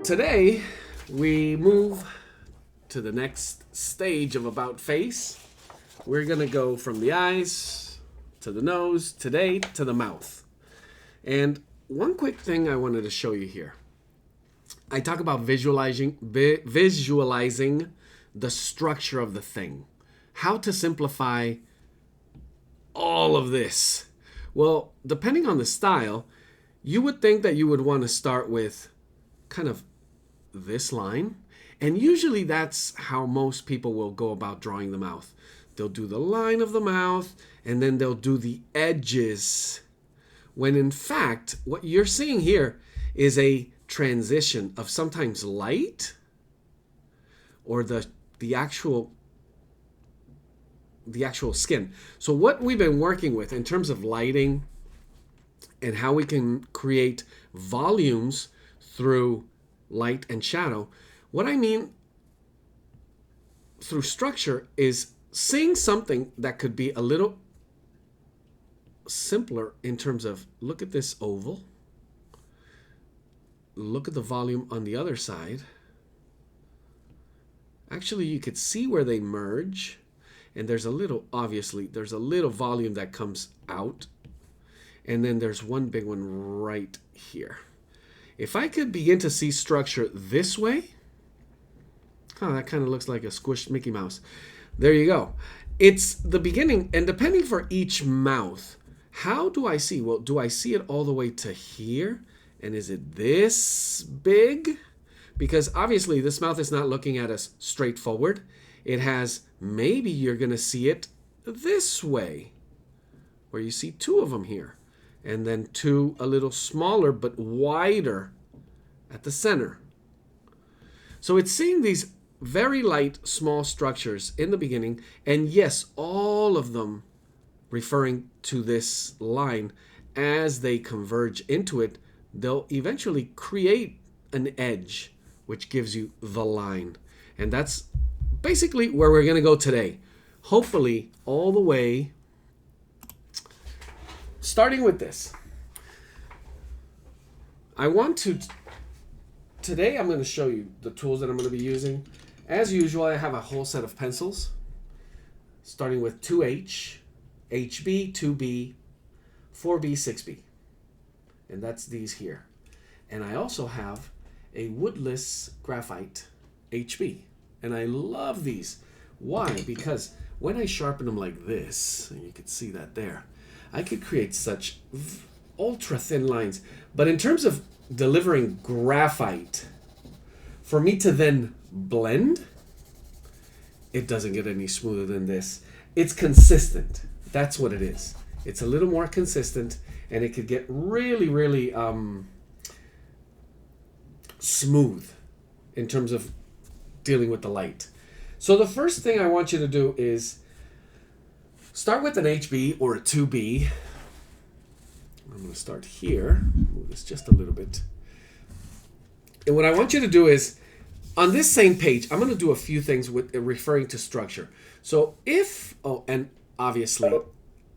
today we move to the next stage of about face. We're going to go from the eyes to the nose, today to the mouth. And one quick thing I wanted to show you here. I talk about visualizing the structure of the thing. How to simplify all of this. Well, depending on the style, you would think that you would want to start with kind of this line. And usually that's how most people will go about drawing the mouth. They'll do the line of the mouth and then they'll do the edges. When in fact, what you're seeing here is a transition of sometimes light or the actual skin. So what we've been working with in terms of lighting and how we can create volumes through light and shadow, what I mean through structure is seeing something that could be a little simpler in terms of, look at this oval, look at the volume on the other side. Actually, you could see where they merge, and there's a little volume that comes out, and then there's one big one right here. If I could begin to see structure this way, that kind of looks like a squished Mickey Mouse. There you go. It's the beginning, and depending for each mouth, how do I see? Well, do I see it all the way to here? And is it this big? Because obviously this mouth is not looking at us straight forward. It has, maybe you're going to see it this way, where you see two of them here. And then two a little smaller but wider at the center. So it's seeing these very light, small structures in the beginning. And yes, all of them referring to this line. As they converge into it, they'll eventually create an edge, which gives you the line. And that's basically where we're going to go today. Hopefully all the way, starting with this. Today I'm going to show you the tools that I'm going to be using. As usual, I have a whole set of pencils, starting with 2H, HB, 2B, 4B, 6B. And that's these here. And I also have a woodless graphite HB. And I love these. Why? Because when I sharpen them like this, and you can see that there, I could create such ultra thin lines. But in terms of delivering graphite, for me to then blend, it doesn't get any smoother than this. It's consistent. That's what it is. It's a little more consistent, and it could get really, really smooth in terms of dealing with the light. So the first thing I want you to do is start with an HB or a 2B. I'm going to start here. Move this just a little bit. And what I want you to do is, on this same page, I'm going to do a few things with referring to structure. So and obviously,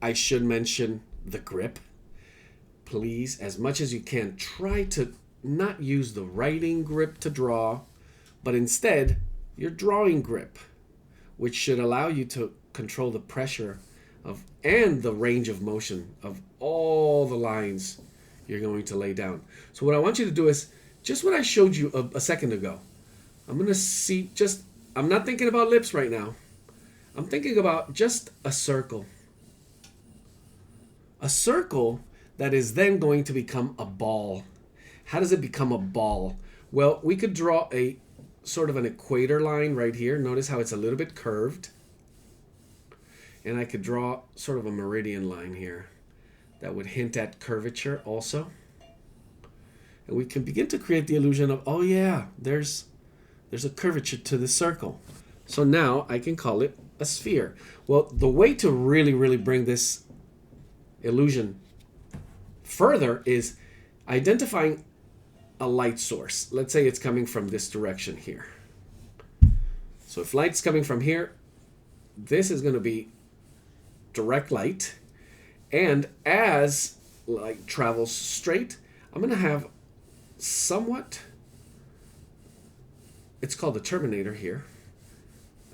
I should mention the grip. Please, as much as you can, try to not use the writing grip to draw, but instead, your drawing grip, which should allow you to control the pressure and the range of motion of all the lines you're going to lay down. So what I want you to do is, just what I showed you a second ago. I'm going to see I'm not thinking about lips right now. I'm thinking about just a circle. A circle that is then going to become a ball. How does it become a ball? Well, we could draw a sort of an equator line right here. Notice how it's a little bit curved. And I could draw sort of a meridian line here that would hint at curvature also. And we can begin to create the illusion of, oh yeah, there's a curvature to the circle. So now I can call it a sphere. Well, the way to really, really bring this illusion further is identifying a light source. Let's say it's coming from this direction here. So if light's coming from here, this is going to be direct light. And as light travels straight, I'm going to have somewhat it's called the terminator here,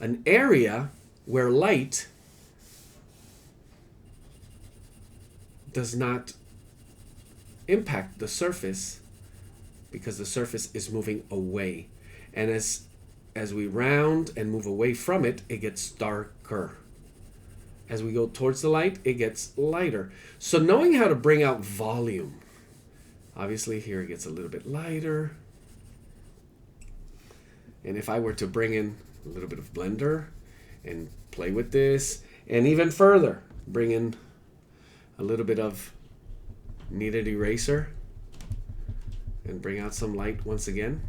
an area where light does not impact the surface because the surface is moving away. And as we round and move away from it, it gets darker. As we go towards the light, it gets lighter. So knowing how to bring out volume, obviously here it gets a little bit lighter. And if I were to bring in a little bit of blender and play with this, and even further, bring in a little bit of kneaded eraser and bring out some light once again,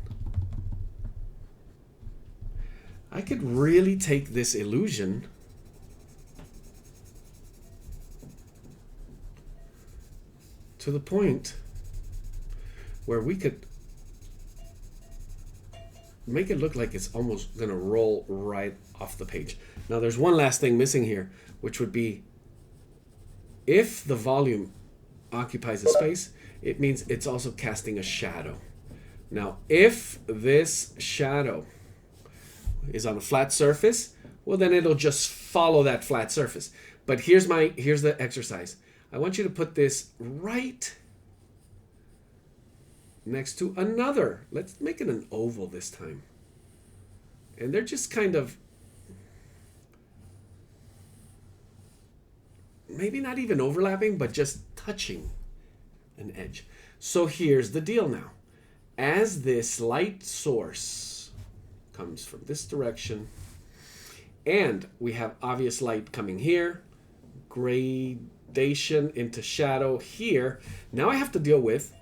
I could really take this illusion to the point where we could make it look like it's almost going to roll right off the page. Now there's one last thing missing here, which would be if the volume occupies a space, it means it's also casting a shadow. Now if this shadow is on a flat surface, well then it'll just follow that flat surface. But here's the exercise. I want you to put this right next to another. Let's make it an oval this time. And they're just kind of, maybe not even overlapping, but just touching an edge. So here's the deal now. As this light source comes from this direction, and we have obvious light coming here, gradation into shadow here, now I have to deal with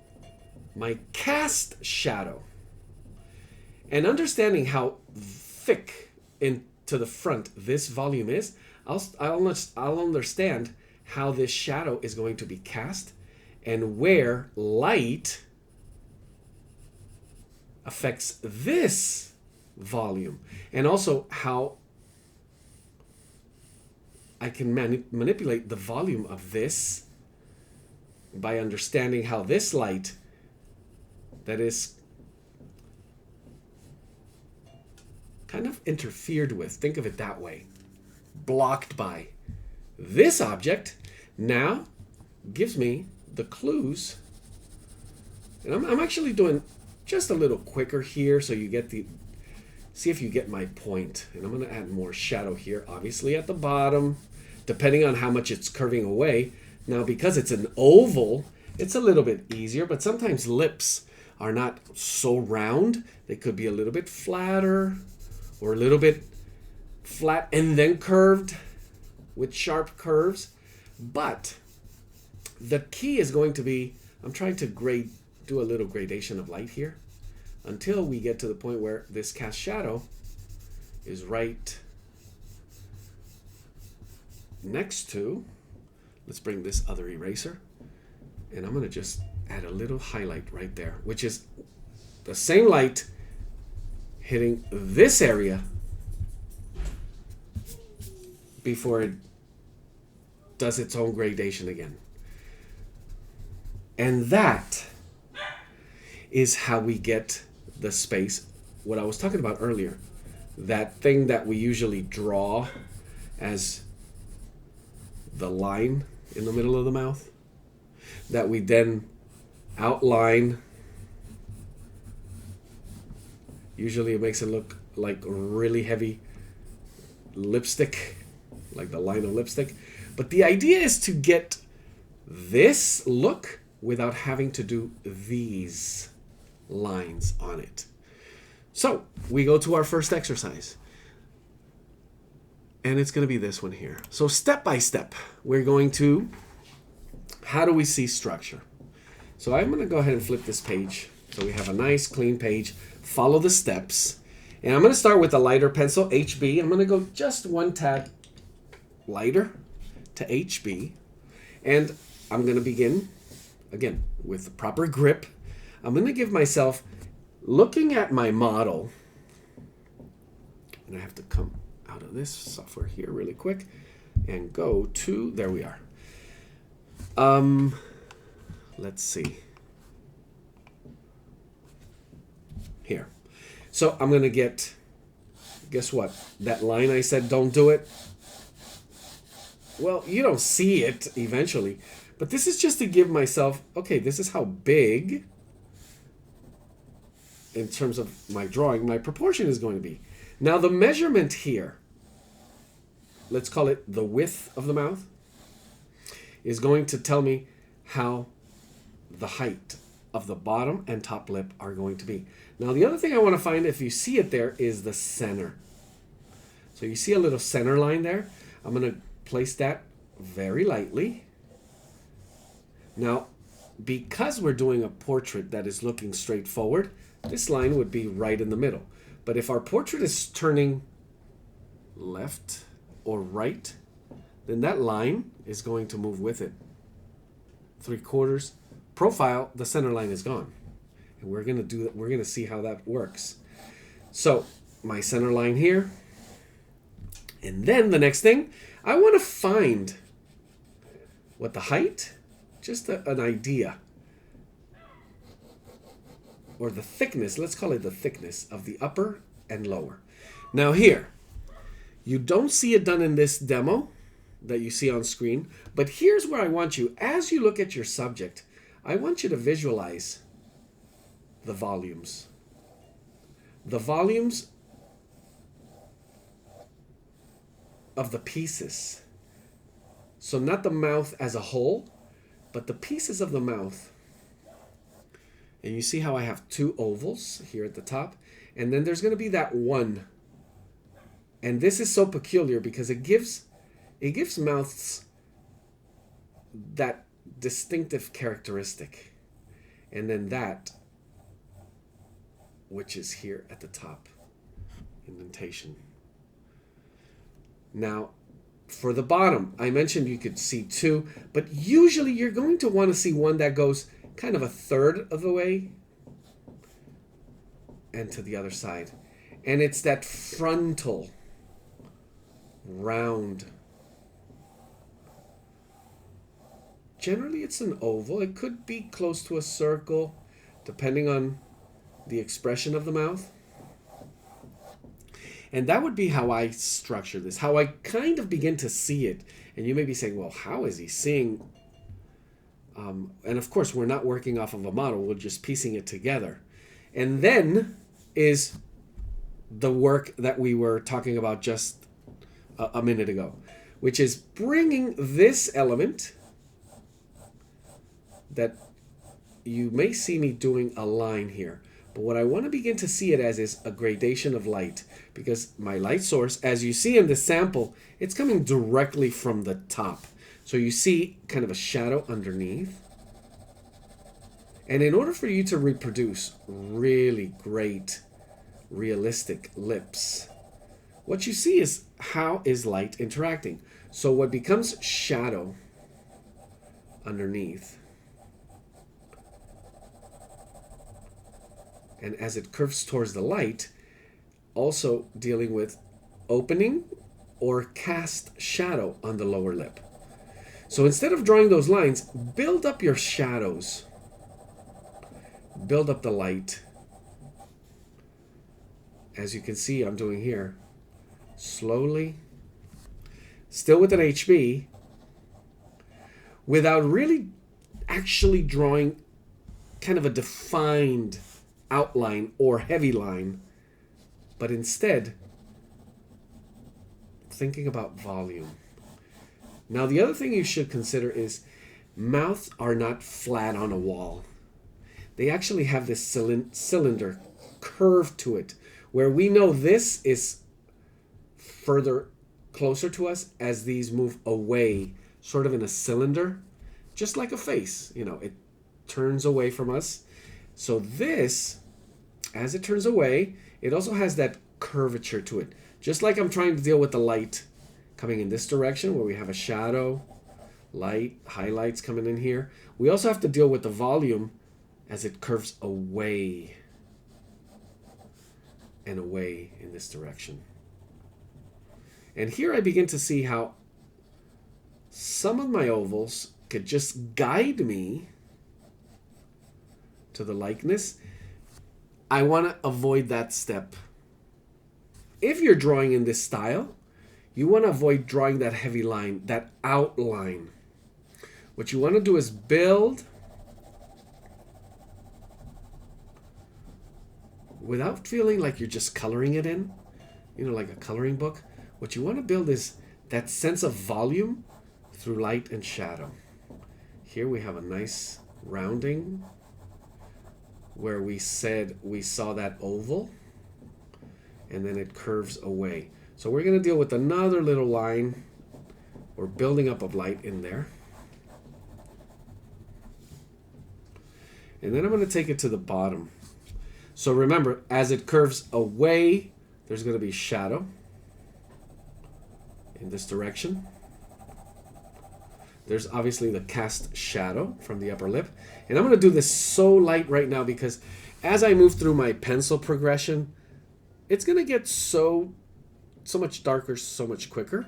my cast shadow. And understanding how thick into the front this volume is, I'll understand how this shadow is going to be cast and where light affects this volume, and also how I can manipulate the volume of this by understanding how this light that is kind of interfered with, think of it that way, blocked by this object, now gives me the clues. And I'm actually doing just a little quicker here so you get see if you get my point. And I'm going to add more shadow here, obviously at the bottom, depending on how much it's curving away. Now because it's an oval, it's a little bit easier, but sometimes lips are not so round. They could be a little bit flatter or a little bit flat and then curved with sharp curves. But the key is going to be, I'm trying to do a little gradation of light here until we get to the point where this cast shadow is right next to, let's bring this other eraser, and I'm going to just add a little highlight right there, which is the same light hitting this area before it does its own gradation again. And that is how we get the space, what I was talking about earlier, that thing that we usually draw as the line in the middle of the mouth, that we then outline. Usually it makes it look like really heavy lipstick, like the line of lipstick. But the idea is to get this look without having to do these lines on it. So we go to our first exercise. And it's going to be this one here. So step by step, we're going to, how do we see structure? So I'm going to go ahead and flip this page so we have a nice clean page. Follow the steps. And I'm going to start with a lighter pencil, HB. I'm going to go just one tad lighter to HB. And I'm going to begin, again, with the proper grip. I'm going to give myself, looking at my model, and I have to come out of this software here really quick and go to, there we are. Let's see. Here. So I'm going to get, guess what? That line I said don't do it. Well, you don't see it eventually. But this is just to give myself, okay, this is how big, in terms of my drawing, my proportion is going to be. Now the measurement here, let's call it the width of the mouth, is going to tell me how the height of the bottom and top lip are going to be. Now the other thing I want to find, if you see it there, is the center. So you see a little center line there. I'm going to place that very lightly. Now, because we're doing a portrait that is looking straight forward, this line would be right in the middle. But if our portrait is turning left or right, then that line is going to move with it. 3/4. Profile, the center line is gone. And we're going to do that. We're going to see how that works. So my center line here. And then the next thing, I want to find what the height, just an idea, or the thickness, let's call it the thickness of the upper and lower. Now here, you don't see it done in this demo that you see on screen, but here's where I want you, as you look at your subject, I want you to visualize the volumes. The volumes of the pieces. So not the mouth as a whole, but the pieces of the mouth. And you see how I have two ovals here at the top, and then there's going to be that one. And this is so peculiar because it gives mouths that distinctive characteristic. And then that, which is here at the top, indentation. Now, for the bottom, I mentioned you could see two, but usually you're going to want to see one that goes kind of a third of the way and to the other side. And it's that frontal, round. Generally, it's an oval. It could be close to a circle, depending on the expression of the mouth. And that would be how I structure this, how I kind of begin to see it. And you may be saying, well, how is he seeing? And of course, we're not working off of a model. We're just piecing it together. And then is the work that we were talking about just a minute ago, which is bringing this element that you may see me doing a line here. But what I want to begin to see it as is a gradation of light, because my light source, as you see in the sample, it's coming directly from the top. So you see kind of a shadow underneath. And in order for you to reproduce really great, realistic lips, what you see is how is light interacting. So what becomes shadow underneath, and as it curves towards the light, also dealing with opening or cast shadow on the lower lip. So instead of drawing those lines, build up your shadows. Build up the light. As you can see, I'm doing here. Slowly. Still with an HB. Without really actually drawing kind of a defined outline or heavy line, but instead thinking about volume. Now the other thing you should consider is mouths are not flat on a wall. They actually have this cylinder curve to it, where we know this is further closer to us as these move away, sort of in a cylinder, just like a face. You know, it turns away from us. So this, as it turns away, it also has that curvature to it. Just like I'm trying to deal with the light coming in this direction, where we have a shadow, light, highlights coming in here. We also have to deal with the volume as it curves away and away in this direction. And here I begin to see how some of my ovals could just guide me to the likeness. I want to avoid that step. If you're drawing in this style, you want to avoid drawing that heavy line, that outline. What you want to do is build without feeling like you're just coloring it in, like a coloring book. What you want to build is that sense of volume through light and shadow. Here we have a nice rounding where we said we saw that oval and then it curves away. So we're going to deal with another little line or building up of light in there. And then I'm going to take it to the bottom. So remember, as it curves away, there's going to be shadow in this direction. There's obviously the cast shadow from the upper lip. And I'm going to do this so light right now because as I move through my pencil progression, it's going to get so much darker, so much quicker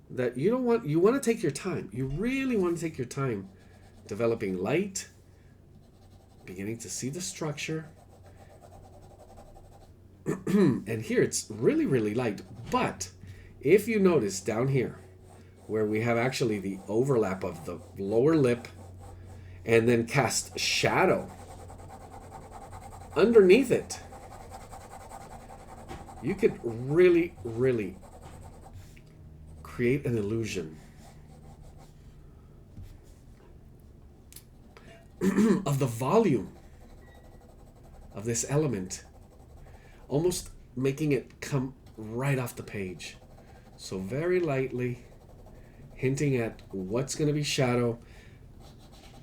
that you want to take your time. You really want to take your time developing light, beginning to see the structure. And here it's really, really light. But if you notice down here, where we have actually the overlap of the lower lip and then cast shadow underneath it, you could really, really create an illusion of the volume of this element, almost making it come right off the page. So very lightly hinting at what's going to be shadow.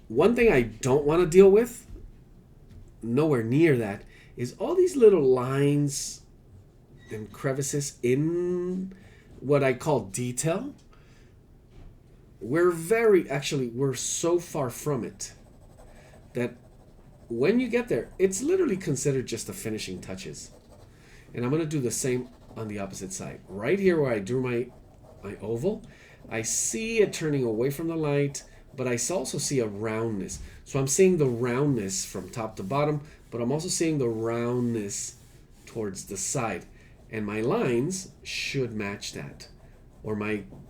One thing I don't want to deal with, nowhere near that, is all these little lines and crevices in what I call detail. We're so far from it that when you get there, it's literally considered just the finishing touches. And I'm going to do the same on the opposite side. Right here where I drew my oval, I see it turning away from the light, but I also see a roundness. So I'm seeing the roundness from top to bottom, but I'm also seeing the roundness towards the side. And my lines should match that. Or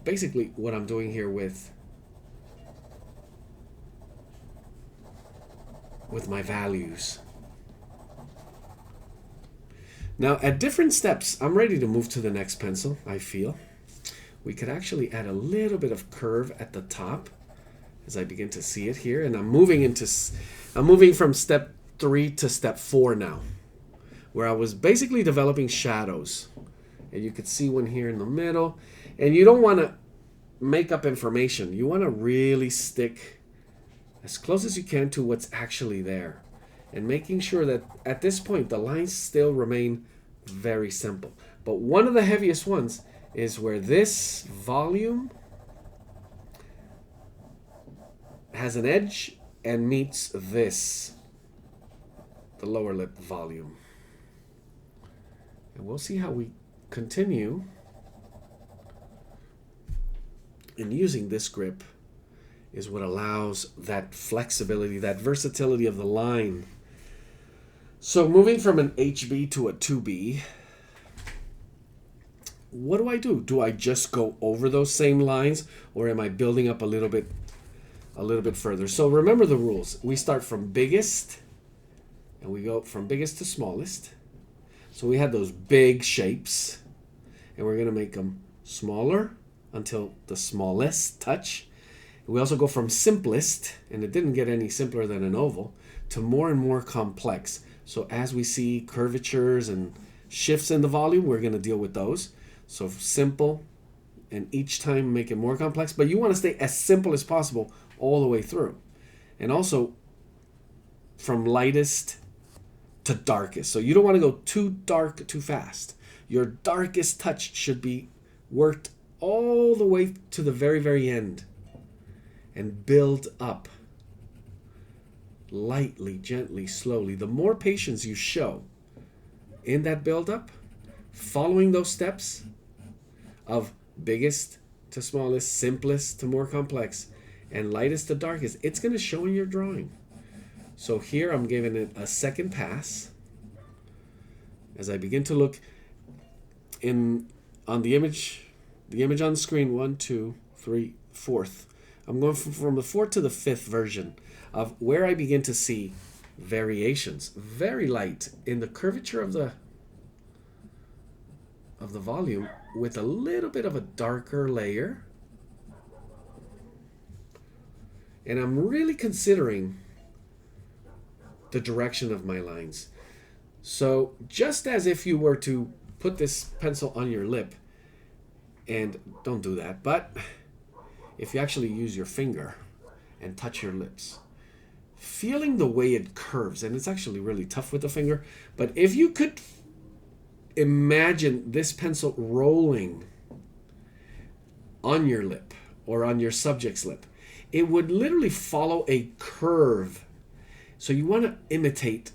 basically what I'm doing here with my values. Now at different steps, I'm ready to move to the next pencil, I feel. We could actually add a little bit of curve at the top as I begin to see it here. And I'm moving from step 3 to step 4 now, where I was basically developing shadows. And you could see one here in the middle. And you don't want to make up information. You want to really stick as close as you can to what's actually there. And making sure that at this point, the lines still remain very simple. But one of the heaviest ones is where this volume has an edge and meets the lower lip volume. And we'll see how we continue in using this grip is what allows that flexibility, that versatility of the line. So moving from an HB to a 2B, what do? Do I just go over those same lines, or am I building up a little bit further? So remember the rules. We start from biggest, and we go from biggest to smallest. So we had those big shapes, and we're going to make them smaller until the smallest touch. We also go from simplest, and it didn't get any simpler than an oval, to more and more complex. So as we see curvatures and shifts in the volume, we're going to deal with those. So simple, and each time make it more complex, but you want to stay as simple as possible all the way through. And also from lightest to darkest. So you don't want to go too dark too fast. Your darkest touch should be worked all the way to the very, very end and build up lightly, gently, slowly. The more patience you show in that build up, following those steps of biggest to smallest, simplest to more complex, and lightest to darkest, it's going to show in your drawing. So here I'm giving it a second pass as I begin to look in on the image on the screen. 1, 2, 3, fourth. I'm going from the fourth to the fifth version of where I begin to see variations, very light in the curvature of the volume, with a little bit of a darker layer. And I'm really considering the direction of my lines. So just as if you were to put this pencil on your lip, and don't do that, but if you actually use your finger and touch your lips, feeling the way it curves, and it's actually really tough with the finger, but if you could imagine this pencil rolling on your lip or on your subject's lip, it would literally follow a curve. So you want to imitate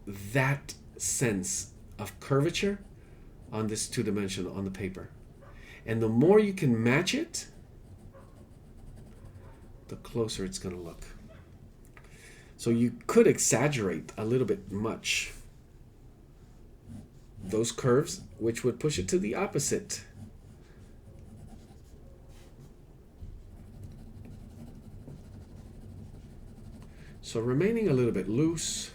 that sense of curvature on this two-dimensional, on the paper. And the more you can match it, the closer it's going to look. So you could exaggerate a little bit much those curves, which would push it to the opposite. So remaining a little bit loose.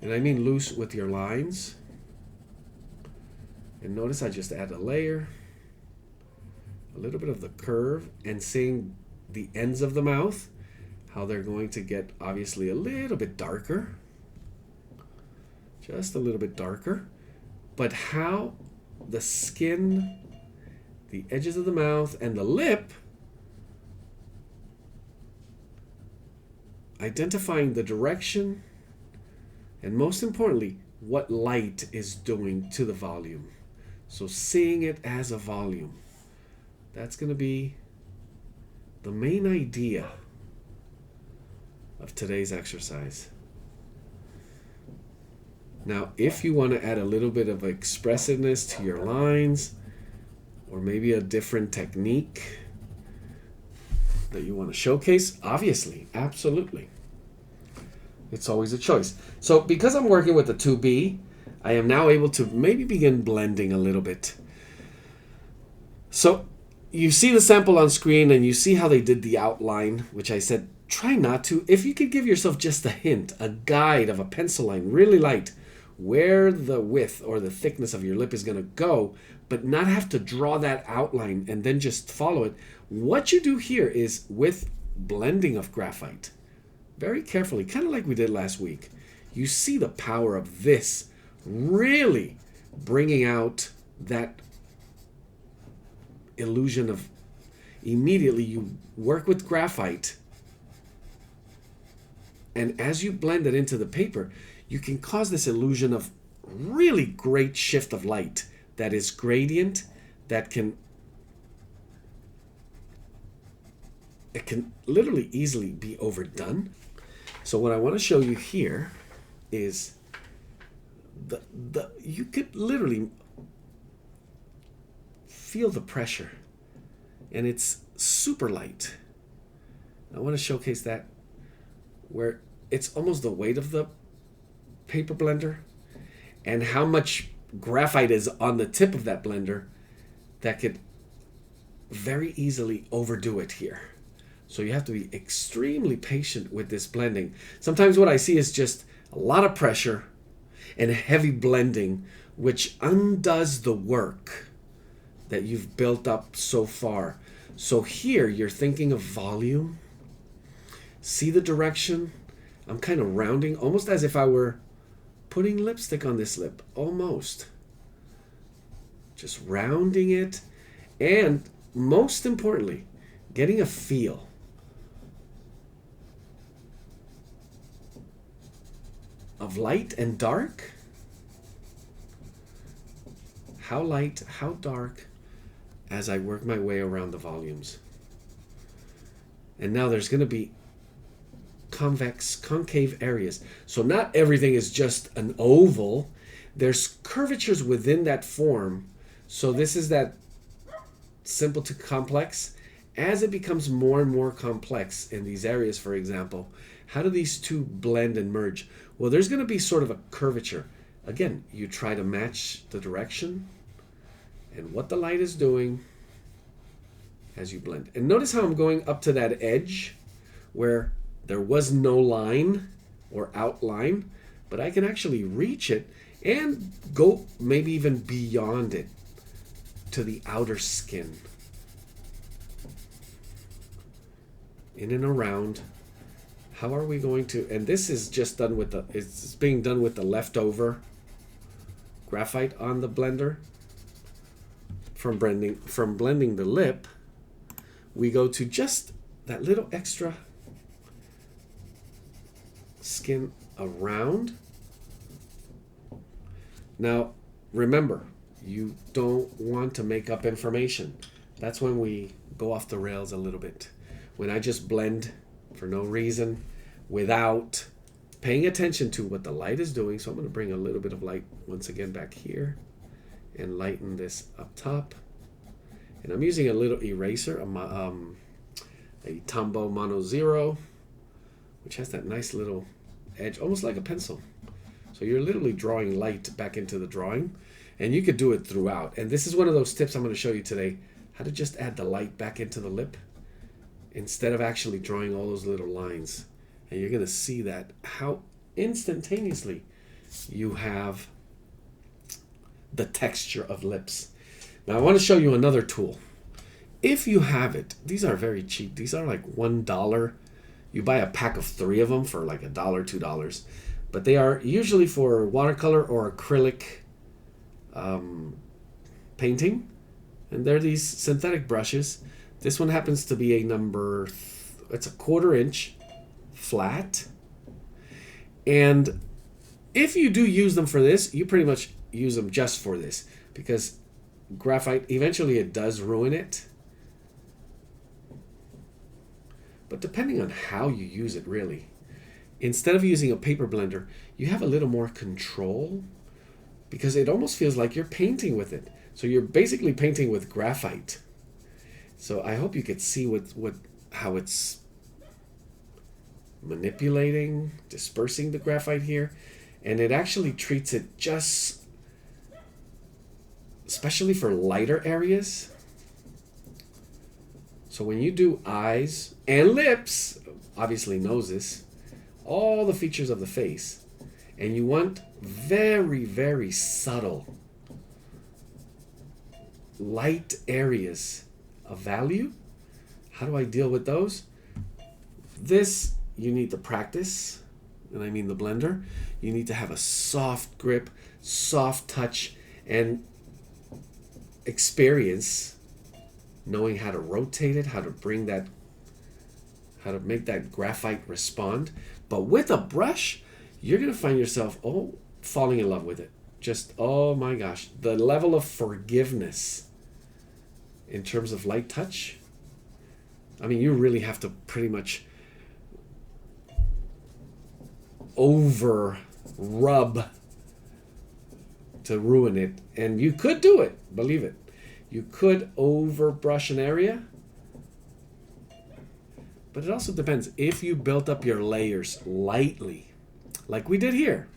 And I mean loose with your lines. And notice I just add a layer, a little bit of the curve, and seeing the ends of the mouth, how they're going to get obviously a little bit darker, just a little bit darker, but how the skin, the edges of the mouth, and the lip, identifying the direction, and most importantly, what light is doing to the volume. So seeing it as a volume, that's going to be the main idea of today's exercise. Now, if you want to add a little bit of expressiveness to your lines, or maybe a different technique that you want to showcase, obviously, absolutely. It's always a choice. So because I'm working with the 2B, I am now able to maybe begin blending a little bit. So you see the sample on screen and you see how they did the outline, which I said, try not to. If you could give yourself just a hint, a guide of a pencil line, really light, where the width or the thickness of your lip is going to go, but not have to draw that outline and then just follow it. What you do here is with blending of graphite, very carefully, kind of like we did last week, you see the power of this really bringing out that illusion of immediately you work with graphite, and as you blend it into the paper, you can cause this illusion of really great shift of light that is gradient, that can literally easily be overdone. So what I want to show you here is you could literally feel the pressure, and it's super light. I want to showcase that where it's almost the weight of the paper blender and how much graphite is on the tip of that blender that could very easily overdo it here. So you have to be extremely patient with this blending. Sometimes what I see is just a lot of pressure and heavy blending, which undoes the work that you've built up so far. So here you're thinking of volume. See the direction? I'm kind of rounding, almost as if I were putting lipstick on this lip, almost. Just rounding it, and most importantly, getting a feel of light and dark. How light, how dark, as I work my way around the volumes. And now there's going to be convex, concave areas. So not everything is just an oval. There's curvatures within that form. So this is that simple to complex. As it becomes more and more complex in these areas, for example, how do these two blend and merge? Well, there's going to be sort of a curvature. Again, you try to match the direction and what the light is doing as you blend. And notice how I'm going up to that edge where there was no line or outline, but I can actually reach it and go maybe even beyond it to the outer skin. In and around. How are we going to, and this is just done with the, it's being done with the leftover graphite on the blender. From blending the lip, we go to just that little extra skin around. Now, remember, you don't want to make up information. That's when we go off the rails a little bit. When I just blend for no reason without paying attention to what the light is doing. So I'm going to bring a little bit of light once again back here and lighten this up top. And I'm using a little eraser, a Tombow Mono Zero, which has that nice little edge, almost like a pencil. So you're literally drawing light back into the drawing, and you could do it throughout. And this is one of those tips I'm going to show you today, how to just add the light back into the lip instead of actually drawing all those little lines. And you're going to see that how instantaneously you have the texture of lips. Now I want to show you another tool. If you have it, these are very cheap. These are like $1. You buy a pack of 3 of them for like $1, $2. But they are usually for watercolor or acrylic painting. And they're these synthetic brushes. This one happens to be a number, it's a 1/4 inch flat. And if you do use them for this, you pretty much use them just for this, because graphite, eventually it does ruin it. But depending on how you use it, really, instead of using a paper blender, you have a little more control, because it almost feels like you're painting with it. So you're basically painting with graphite. So I hope you could see how it's manipulating, dispersing the graphite here. And it actually treats it just, especially for lighter areas. So when you do eyes and lips, obviously noses, all the features of the face, and you want very, very subtle, light areas of value, how do I deal with those? This, you need to practice, and I mean the blender. You need to have a soft grip, soft touch, and experience knowing how to rotate it, how to bring that, how to make that graphite respond. But with a brush, you're going to find yourself, falling in love with it. Just, oh my gosh, the level of forgiveness in terms of light touch. I mean, you really have to pretty much over rub to ruin it. And you could do it, believe it. You could over brush an area. But it also depends. If you built up your layers lightly, like we did here,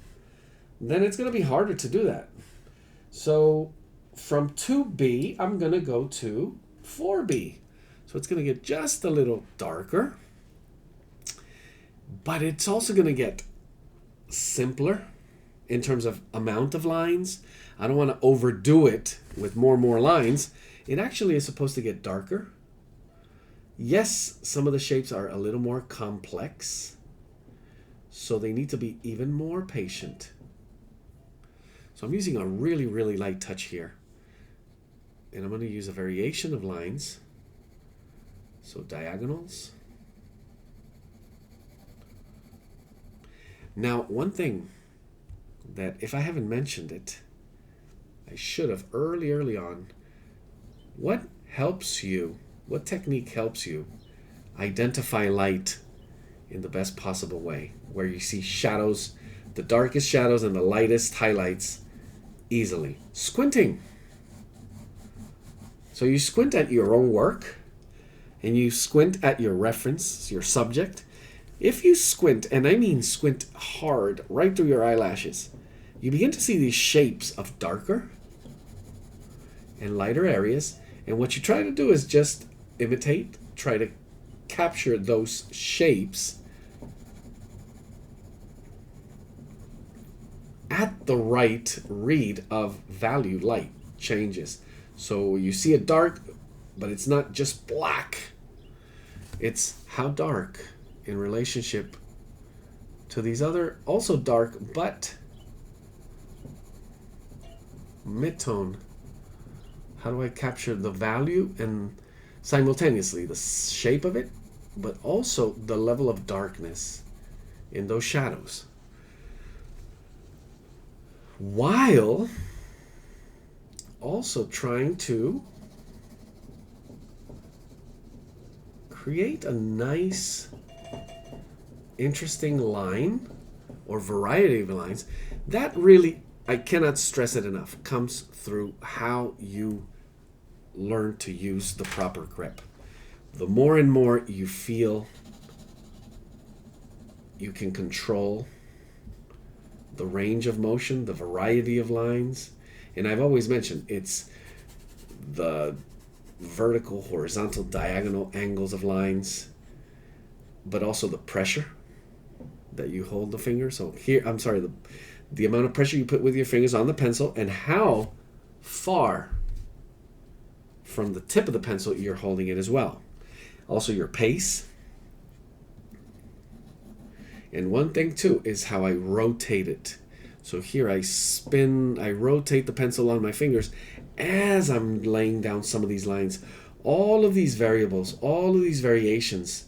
then it's going to be harder to do that. So from 2B, I'm going to go to 4B. So it's going to get just a little darker. But it's also going to get simpler in terms of amount of lines. I don't want to overdo it with more and more lines. It actually is supposed to get darker. Yes, some of the shapes are a little more complex, so they need to be even more patient. So I'm using a really, really light touch here. And I'm going to use a variation of lines. So diagonals. Now, one thing that, if I haven't mentioned it, I should have early on. What helps you? What technique helps you identify light in the best possible way, where you see shadows, the darkest shadows and the lightest highlights easily? Squinting. So you squint at your own work and you squint at your reference, your subject, if you squint, and I mean squint hard right through your eyelashes, you begin to see these shapes of darker and lighter areas. And what you try to do is just imitate, try to capture those shapes at the right read of value light changes. So you see it dark, but it's not just black. It's how dark in relationship to these other also dark but mid-tone. How do I capture the value and simultaneously the shape of it, but also the level of darkness in those shadows, while also trying to create a nice, interesting line or variety of lines that really, I cannot stress it enough, comes through how you learn to use the proper grip. The more and more you feel you can control the range of motion, the variety of lines, and I've always mentioned it's the vertical, horizontal, diagonal angles of lines, but also the pressure that you hold the finger. So here, I'm sorry, the amount of pressure you put with your fingers on the pencil and how far from the tip of the pencil you're holding it as well. Also your pace. And one thing too is how I rotate it. So here I rotate the pencil on my fingers as I'm laying down some of these lines. All of these variables, all of these variations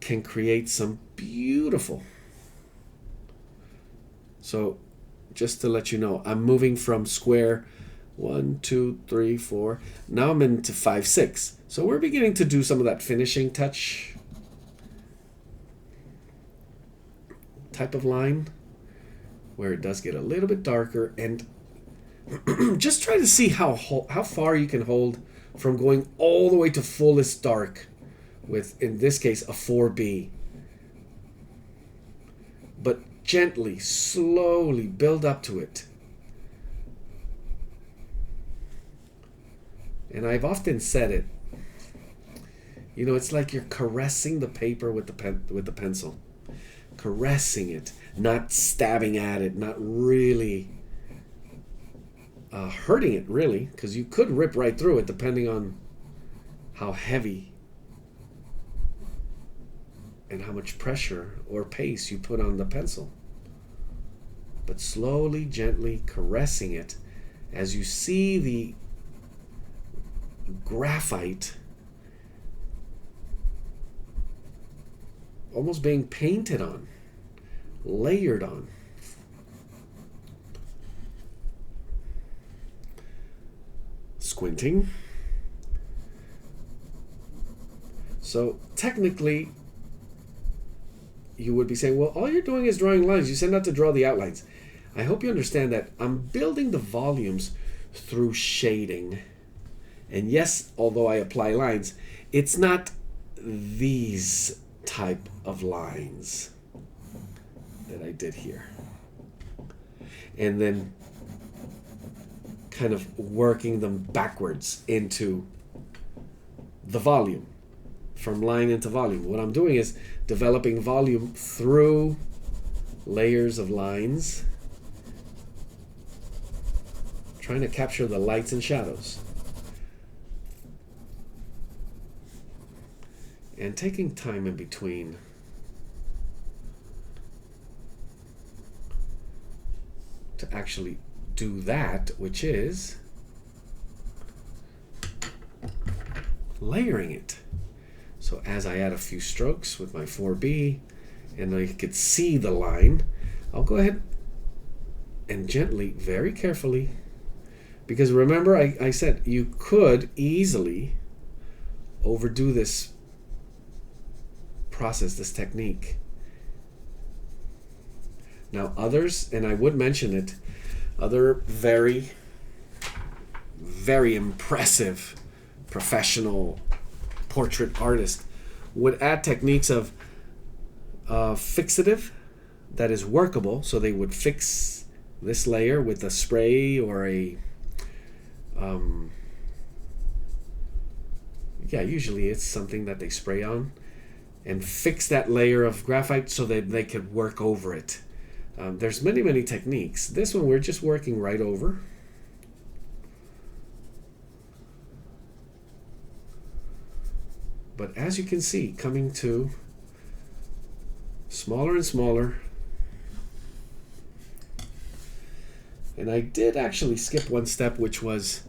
can create some beautiful. So just to let you know, I'm moving from square 1, 2, 3, 4. Now I'm into 5, 6. So we're beginning to do some of that finishing touch type of line where it does get a little bit darker, and just try to see how far you can hold from going all the way to fullest dark with, in this case, a 4B. But gently, slowly build up to it. And I've often said it, you know, it's like you're caressing the paper with the pencil. Caressing it, not stabbing at it, not really hurting it, really, because you could rip right through it depending on how heavy and how much pressure or pace you put on the pencil. But slowly, gently caressing it as you see the graphite almost being painted on, layered on. Squinting. So technically, you would be saying, well, all you're doing is drawing lines. You said not to draw the outlines. I hope you understand that I'm building the volumes through shading. And yes, although I apply lines, it's not these type of lines that I did here. And then kind of working them backwards into the volume, from line into volume. What I'm doing is developing volume through layers of lines, trying to capture the lights and shadows. And taking time in between to actually do that, which is layering it. So as I add a few strokes with my 4B and I could see the line, I'll go ahead and gently, very carefully, because remember I said you could easily overdo this process, this technique. Now others, and I would mention it, other very, very impressive professional portrait artist would add techniques of fixative that is workable. So they would fix this layer with a spray or a usually it's something that they spray on and fix that layer of graphite so that they could work over it. There's many techniques. This one we're just working right over. But as you can see, coming to smaller and smaller. And I did actually skip one step, which was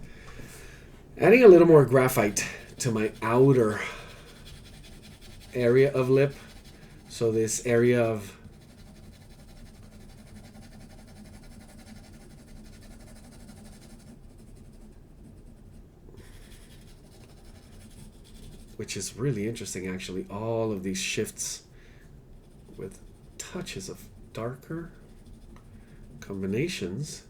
adding a little more graphite to my outer area of lip. So this area of which is really interesting, actually, all of these shifts with touches of darker combinations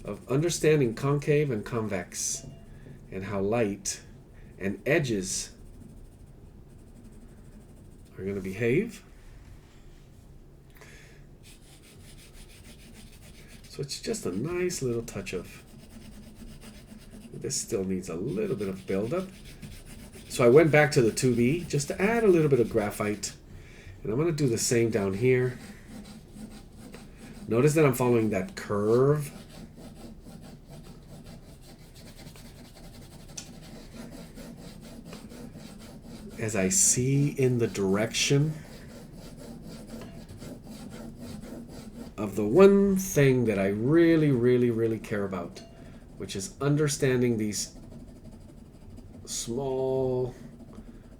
of understanding concave and convex and how light and edges are going to behave. So it's just a nice little touch of, this still needs a little bit of buildup. So I went back to the 2B just to add a little bit of graphite. And I'm going to do the same down here. Notice that I'm following that curve. As I see in the direction of the one thing that I really care about, which is understanding these small,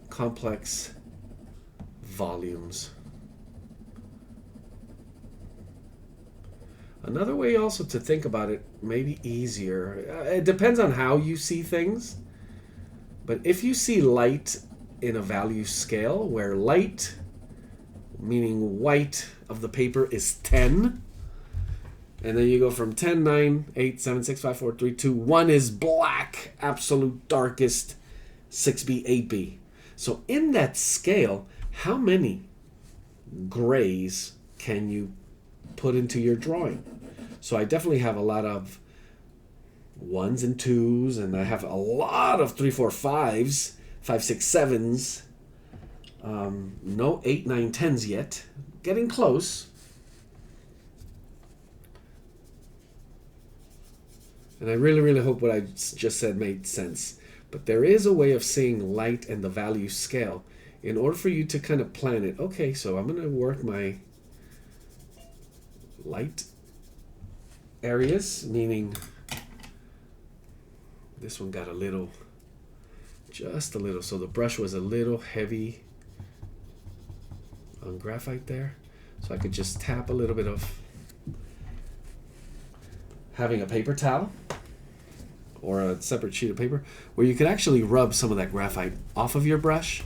complex volumes. Another way also to think about it, maybe easier, it depends on how you see things, but if you see light in a value scale where light, meaning white of the paper, is 10, and then you go from 10, 9, 8, 7, 6, 5, 4, 3, 2, 1 is black, absolute darkest, 6B, 8B. So in that scale, how many grays can you put into your drawing? So I definitely have a lot of 1s and 2s, and I have a lot of 3, 4, 5s, 5, 6, 7s. No 8, 9, 10s yet. Getting close. And I really hope what I just said made sense. But there is a way of seeing light and the value scale in order for you to kind of plan it. Okay, so I'm going to work my light areas, meaning this one got a little, just a little. So the brush was a little heavy on graphite there. So I could just tap a little bit of, having a paper towel or a separate sheet of paper where you could actually rub some of that graphite off of your brush,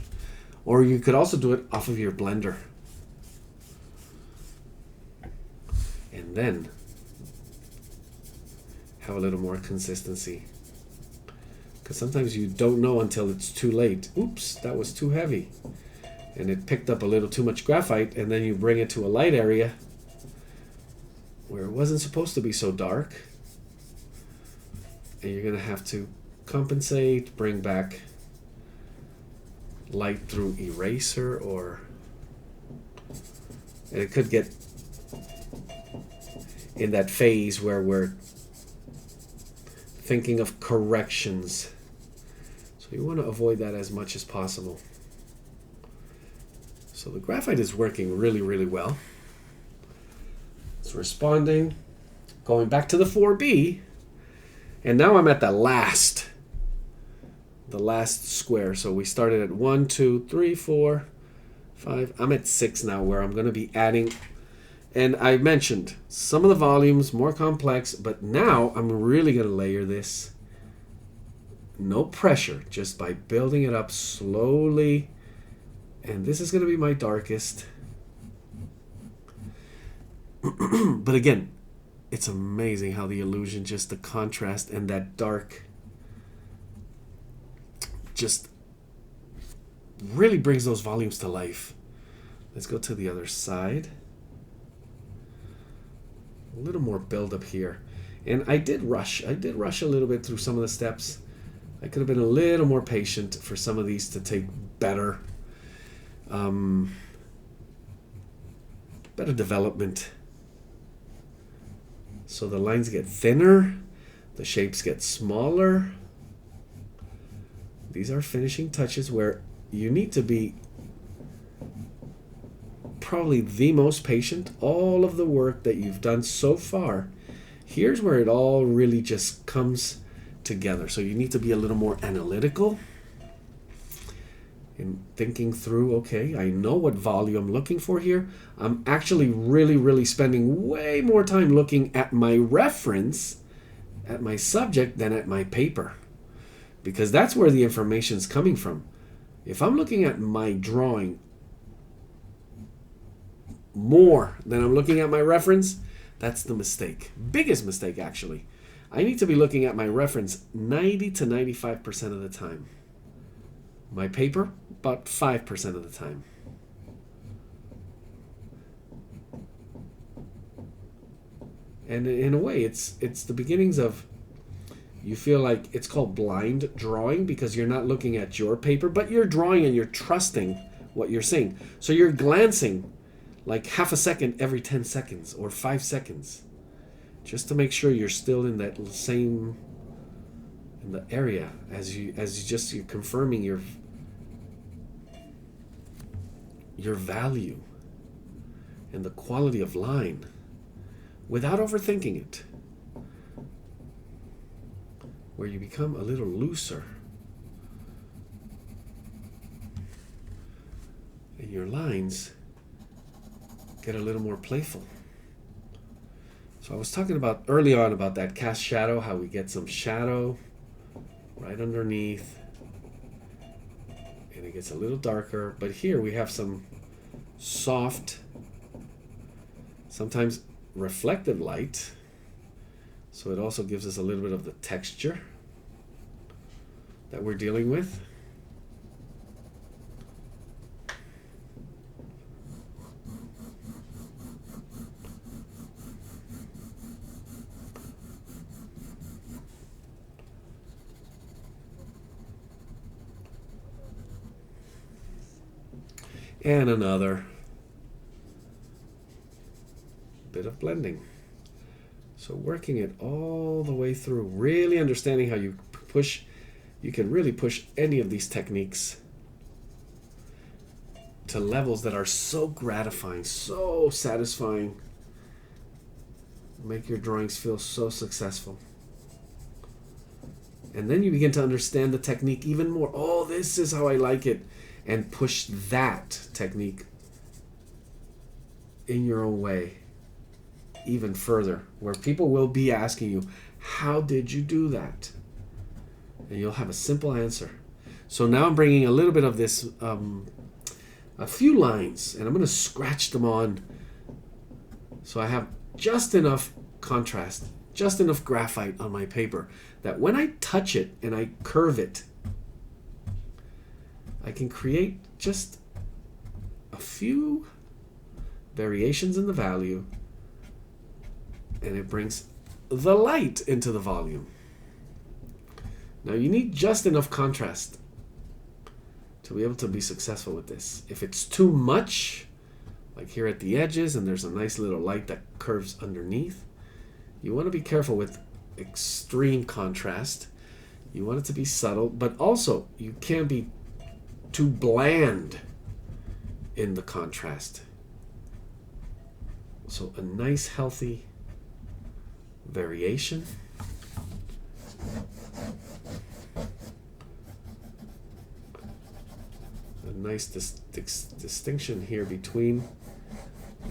or you could also do it off of your blender. And then have a little more consistency. Because sometimes you don't know until it's too late. Oops, that was too heavy. And it picked up a little too much graphite, and then you bring it to a light area where it wasn't supposed to be so dark. And you're going to have to compensate, bring back light through eraser, or and it could get in that phase where we're thinking of corrections. So you want to avoid that as much as possible. So the graphite is working really well. It's responding. Going back to the 4B. And now I'm at the last square. So we started at 1, 2, 3, 4, 5. I'm at 6 now, where I'm going to be adding. And I mentioned some of the volumes more complex, but now I'm really going to layer this. No pressure, just by building it up slowly. And this is going to be my darkest. But again, it's amazing how the illusion, just the contrast and that dark just really brings those volumes to life. Let's go to the other side. A little more buildup here. And I did rush a little bit through some of the steps. I could have been a little more patient for some of these to take better development. So the lines get thinner, the shapes get smaller. These are finishing touches where you need to be probably the most patient. All of the work that you've done so far, here's where it all really just comes together. So you need to be a little more analytical in thinking through, okay, I know what volume I'm looking for here. I'm actually really spending way more time looking at my reference, at my subject, than at my paper, because that's where the information is coming from. If I'm looking at my drawing more than I'm looking at my reference, that's the mistake. Biggest mistake, actually. I need to be looking at my reference 90 to 95% of the time. My paper, about 5% of the time. And in a way, it's the beginnings of, you feel like it's called blind drawing because you're not looking at your paper, but you're drawing and you're trusting what you're seeing. So you're glancing like half a second every 10 seconds or 5 seconds, just to make sure you're still in that same, in the area as you're confirming your value and the quality of line without overthinking it, where you become a little looser and your lines get a little more playful. So I was talking about early on about that cast shadow, how we get some shadow right underneath and it gets a little darker, but here we have some soft, sometimes reflective light, so it also gives us a little bit of the texture that we're dealing with. And another bit of blending. So working it all the way through, really understanding how you can really push any of these techniques to levels that are so gratifying, so satisfying, make your drawings feel so successful. And then you begin to understand the technique even more. Oh, this is how I like it. And push that technique in your own way even further, where people will be asking you, how did you do that? And you'll have a simple answer. So now I'm bringing a little bit of this, a few lines, and I'm going to scratch them on so I have just enough contrast, just enough graphite on my paper that when I touch it and I curve it, I can create just a few variations in the value, and it brings the light into the volume. Now you need just enough contrast to be able to be successful with this. If it's too much, like here at the edges, and there's a nice little light that curves underneath, you want to be careful with extreme contrast. You want it to be subtle, but also you can't be too bland in the contrast. So a nice healthy variation. A nice distinction here between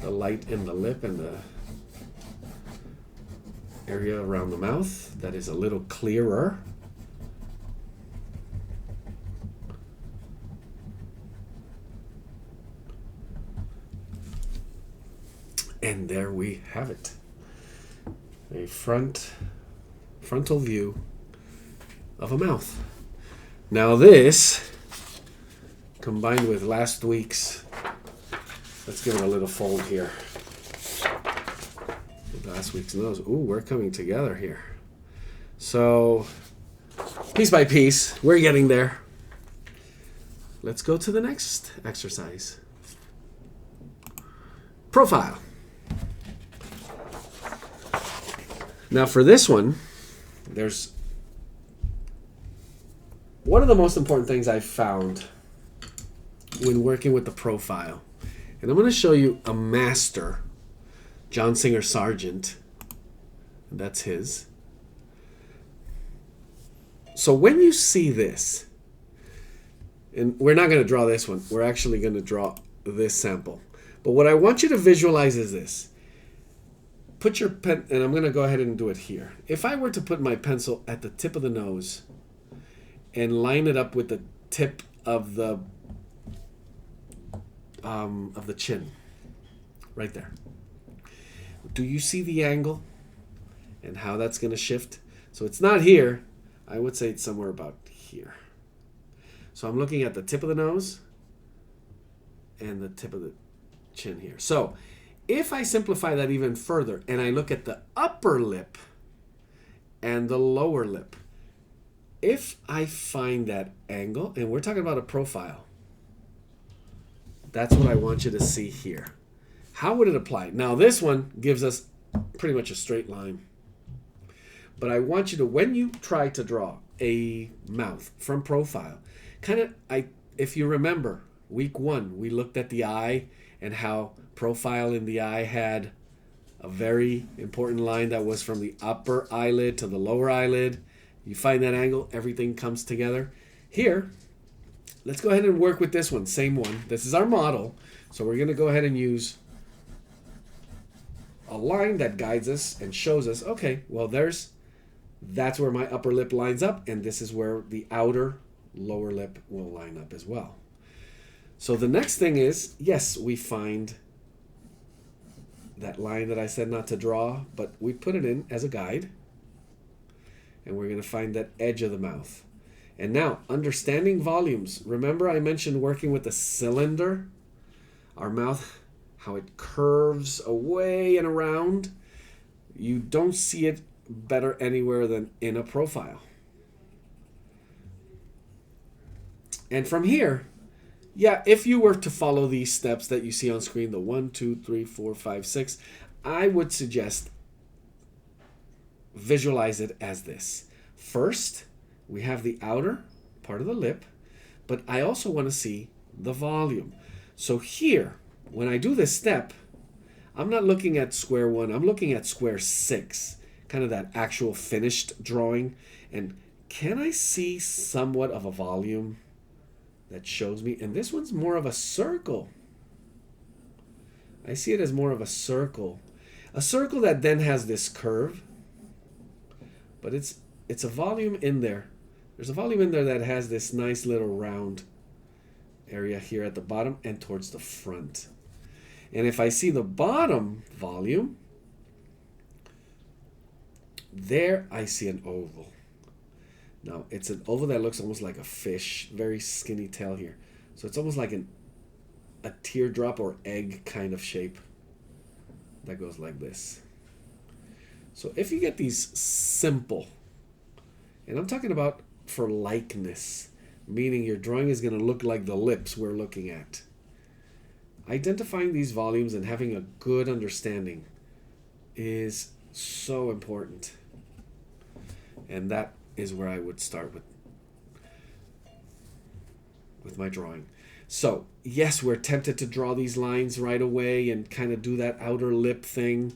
the light in the lip and the area around the mouth that is a little clearer. And there we have it. A frontal view of a mouth. Now this, combined with last week's, let's give it a little fold here. Last week's nose. Ooh, we're coming together here. So, piece by piece, we're getting there. Let's go to the next exercise. Profile. Now for this one, there's one of the most important things I found when working with the profile. And I'm going to show you a master, John Singer Sargent. That's his. So when you see this, and we're not going to draw this one, we're actually going to draw this sample. But what I want you to visualize is this. Put your pen, and I'm going to go ahead and do it here. If I were to put my pencil at the tip of the nose and line it up with the tip of the chin, right there. Do you see the angle and how that's going to shift? So it's not here. I would say it's somewhere about here. So I'm looking at the tip of the nose and the tip of the chin here. So if I simplify that even further and I look at the upper lip and the lower lip, if I find that angle, and we're talking about a profile, that's what I want you to see here. How would it apply? Now this one gives us pretty much a straight line. But I want you to, when you try to draw a mouth from profile, if you remember, week 1, we looked at the eye and how profile in the eye had a very important line that was from the upper eyelid to the lower eyelid. You find that angle, everything comes together. Here, let's go ahead and work with this one, same one. This is our model, so we're going to go ahead and use a line that guides us and shows us, okay, well, that's where my upper lip lines up, and this is where the outer lower lip will line up as well. So the next thing is, yes, we find that line that I said not to draw, but we put it in as a guide, and we're going to find that edge of the mouth. And now, understanding volumes. Remember I mentioned working with a cylinder? Our mouth, how it curves away and around. You don't see it better anywhere than in a profile. And from here, yeah, if you were to follow these steps that you see on screen, the 1, 2, 3, 4, 5, 6, I would suggest visualize it as this. First, we have the outer part of the lip, but I also want to see the volume. So here, when I do this step, I'm not looking at square 1, I'm looking at square 6, kind of that actual finished drawing. And can I see somewhat of a volume that shows me? And this one's more of a circle. I see it as more of a circle. A circle that then has this curve, but it's a volume in there. There's a volume in there that has this nice little round area here at the bottom and towards the front. And if I see the bottom volume, there I see an oval. Now, it's an oval that looks almost like a fish, very skinny tail here. So it's almost like a teardrop or egg kind of shape that goes like this. So if you get these simple, and I'm talking about for likeness, meaning your drawing is going to look like the lips we're looking at. Identifying these volumes and having a good understanding is so important. And that is where I would start with my drawing. So, yes, we're tempted to draw these lines right away and kind of do that outer lip thing.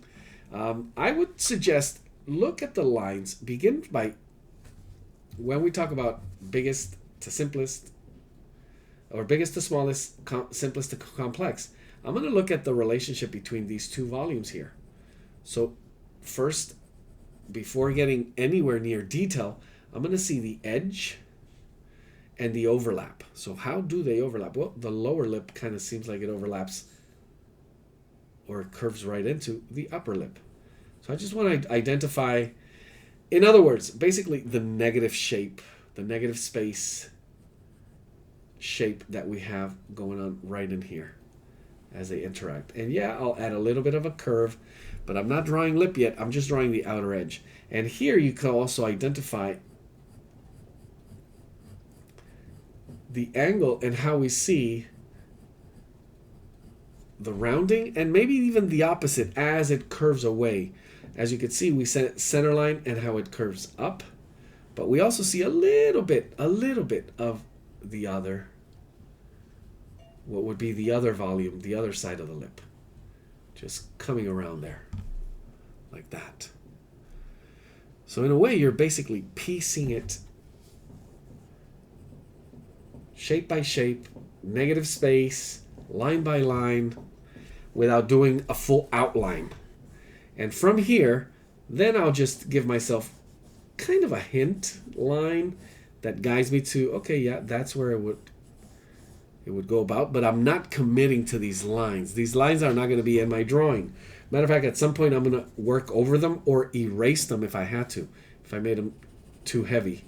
I would suggest look at the lines. Begin by, when we talk about biggest to simplest, or biggest to smallest, simplest to complex, I'm going to look at the relationship between these two volumes here. So first, before getting anywhere near detail, I'm going to see the edge and the overlap. So how do they overlap? Well, the lower lip kind of seems like it overlaps or curves right into the upper lip. So I just want to identify, in other words, basically the negative shape, the negative space shape that we have going on right in here as they interact. And yeah, I'll add a little bit of a curve, but I'm not drawing lip yet. I'm just drawing the outer edge. And here you can also identify the angle and how we see the rounding, and maybe even the opposite as it curves away. As you can see, we set center line and how it curves up, but we also see a little bit of the other, what would be the other volume, the other side of the lip, just coming around there like that. So in a way, you're basically piecing it shape by shape, negative space, line by line, without doing a full outline. And from here, then I'll just give myself kind of a hint line that guides me to, okay, yeah, that's where it would go about, but I'm not committing to these lines. These lines are not going to be in my drawing. Matter of fact, at some point I'm going to work over them or erase them if I had to, if I made them too heavy.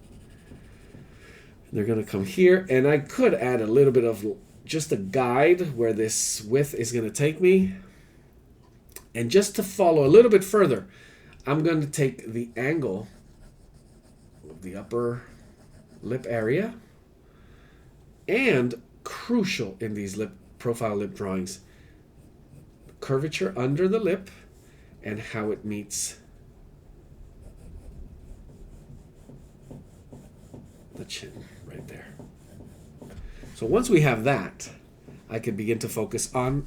They're going to come here, and I could add a little bit of just a guide where this width is going to take me. And just to follow a little bit further, I'm going to take the angle of the upper lip area, and crucial in these profile lip drawings, curvature under the lip and how it meets the chin right there. So once we have that, I can begin to focus on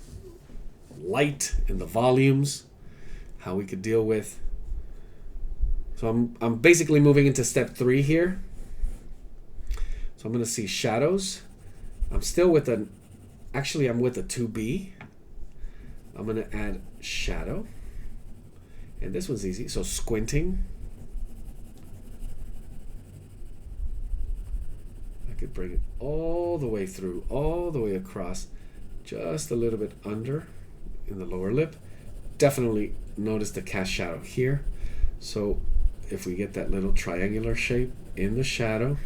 light and the volumes, how we could deal with. So I'm basically moving into step 3 here. So I'm going to see shadows. I'm still with I'm with a 2B. I'm going to add shadow. And this one's easy. So squinting. I could bring it all the way through, all the way across, just a little bit under in the lower lip. Definitely notice the cast shadow here. So if we get that little triangular shape in the shadow,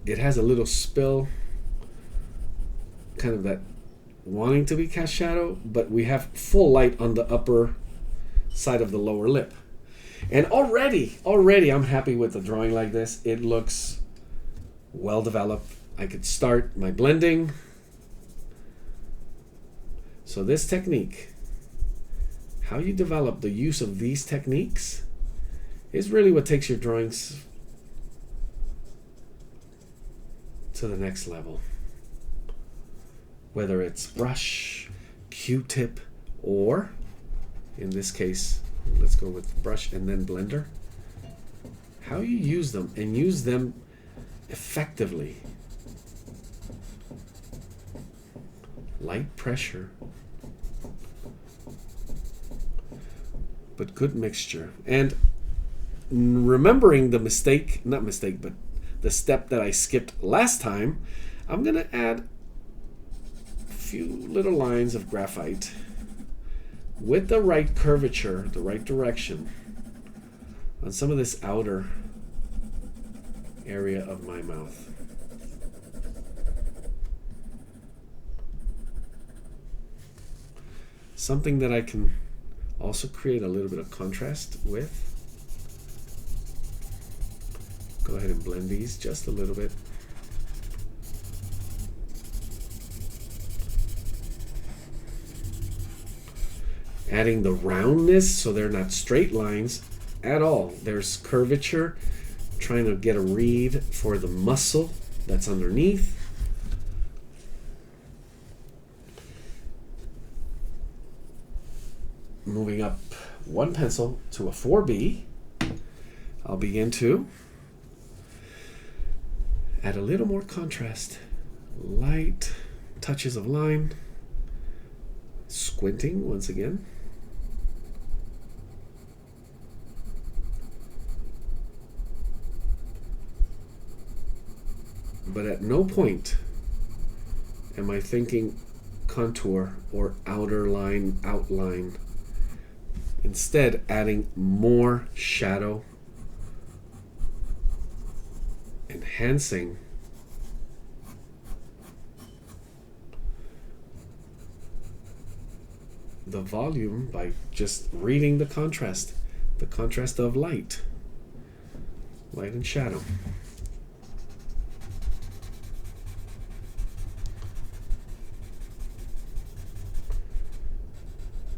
it has a little spill, kind of that wanting to be cast shadow, but we have full light on the upper side of the lower lip. And already I'm happy with the drawing like this. It looks well developed. I could start my blending. So this technique, how you develop the use of these techniques, is really what takes your drawings to the next level. Whether it's brush, Q-tip, or in this case, let's go with brush and then blender. How you use them and use them effectively. Light pressure, but good mixture. And remembering the the step that I skipped last time, I'm going to add a few little lines of graphite with the right curvature, the right direction, on some of this outer area of my mouth. Something that I can also create a little bit of contrast with. Go ahead and blend these just a little bit. Adding the roundness so they're not straight lines at all. There's curvature, trying to get a read for the muscle that's underneath. Moving up one pencil to a 4B, I'll begin to add a little more contrast. Light touches of line. Squinting once again. But at no point am I thinking contour or outer line, outline. Instead, adding more shadow enhancing the volume by just reading the contrast of light and shadow.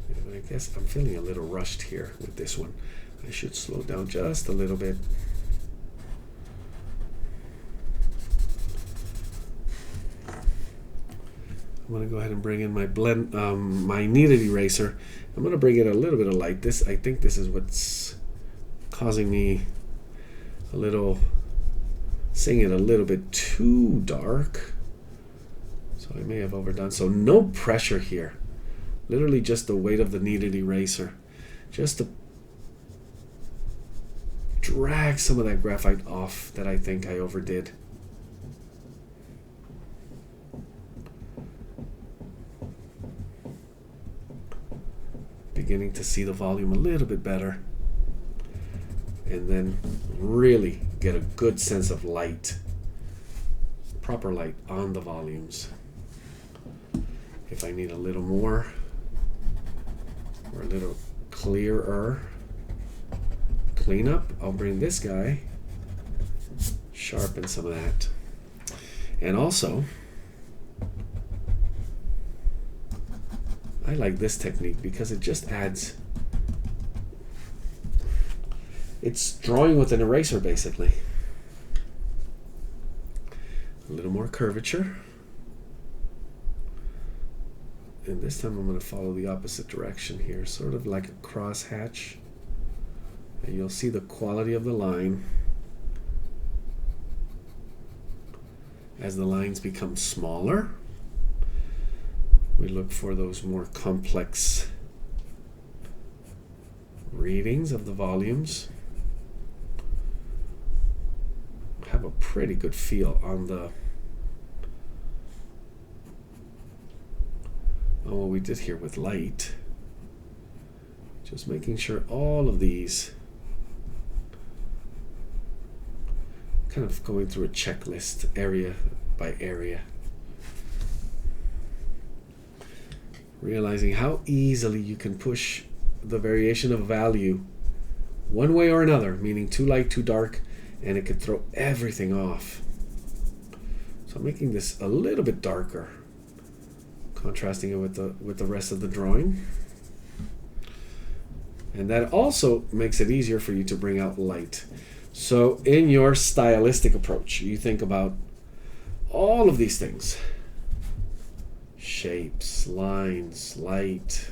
And I guess I'm feeling a little rushed here with this one. I should slow down just a little bit. I'm going to go ahead and bring in my blend, my kneaded eraser. I'm going to bring in a little bit of light. I think this is what's causing me seeing it a little bit too dark. So I may have overdone. So no pressure here. Literally just the weight of the kneaded eraser. Just to drag some of that graphite off that I think I overdid. Beginning to see the volume a little bit better, and then really get a good sense of light, proper light on the volumes. If I need a little more or a little clearer cleanup, I'll bring this guy, sharpen some of that. And also, I like this technique because it just adds, it's drawing with an eraser basically. A little more curvature. And this time I'm going to follow the opposite direction here, sort of like a crosshatch. And you'll see the quality of the line as the lines become smaller. We look for those more complex readings of the volumes. Have a pretty good feel on what we did here with light. Just making sure all of these, kind of going through a checklist area by area. Realizing how easily you can push the variation of value one way or another, meaning too light, too dark, and it could throw everything off. So I'm making this a little bit darker, contrasting it with the rest of the drawing. And that also makes it easier for you to bring out light. So in your stylistic approach, you think about all of these things. Shapes, lines, light.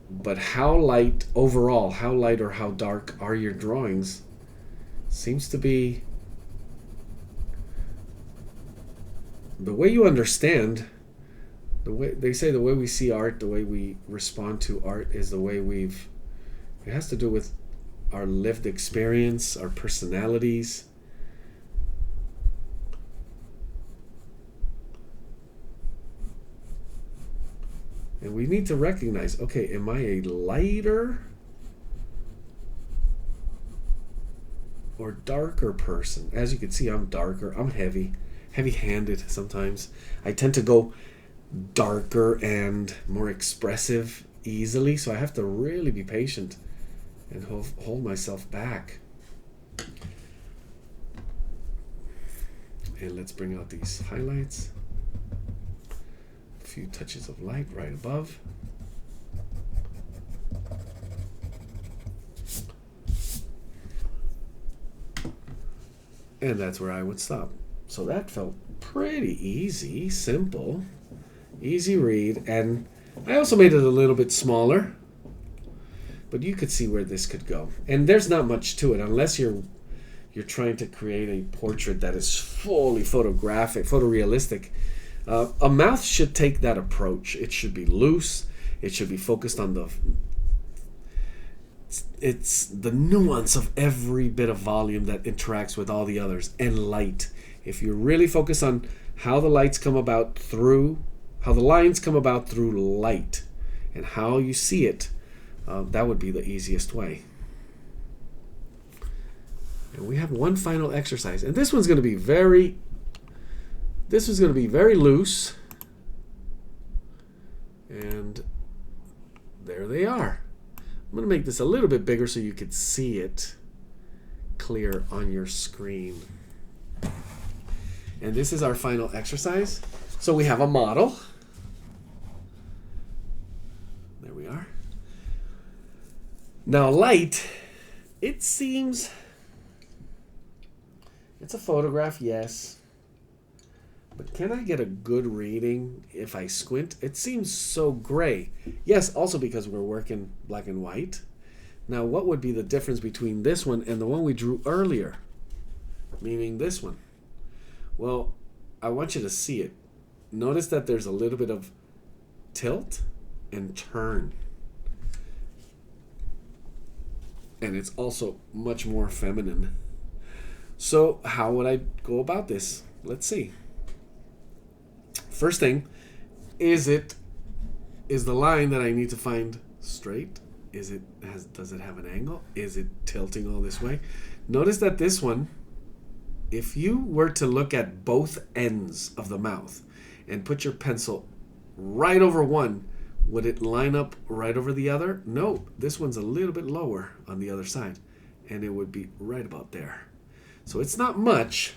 But how light overall, how light or how dark are your drawings seems to be the way you understand, the way they say the way we see art, the way we respond to art is the way it has to do with our lived experience, our personalities. And we need to recognize, okay, am I a lighter or darker person? As you can see, I'm darker. I'm heavy-handed sometimes. I tend to go darker and more expressive easily, so I have to really be patient and hold myself back. And let's bring out these highlights. A few touches of light right above. And that's where I would stop. So that felt pretty easy, simple, easy read. And I also made it a little bit smaller, but you could see where this could go. And there's not much to it unless you're trying to create a portrait that is fully photographic, photorealistic. A mouth should take that approach. It should be loose. It should be focused on it's the nuance of every bit of volume that interacts with all the others, and light. If you really focus on how the lines come about through light, and how you see it That would be the easiest way. And we have one final exercise, and this one's going to be very loose. And there they are. I'm going to make this a little bit bigger so you could see it clear on your screen. And this is our final exercise. So we have a model. There we are. Now light, it seems, it's a photograph, yes. But can I get a good reading if I squint? It seems so gray. Yes, also because we're working black and white. Now, what would be the difference between this one and the one we drew earlier? Meaning this one. Well, I want you to see it. Notice that there's a little bit of tilt and turn. And it's also much more feminine. So how would I go about this? Let's see. First thing, is the line that I need to find straight? Does it have an angle? Is it tilting all this way? Notice that this one, if you were to look at both ends of the mouth and put your pencil right over one, would it line up right over the other? No, this one's a little bit lower on the other side, and it would be right about there. So it's not much,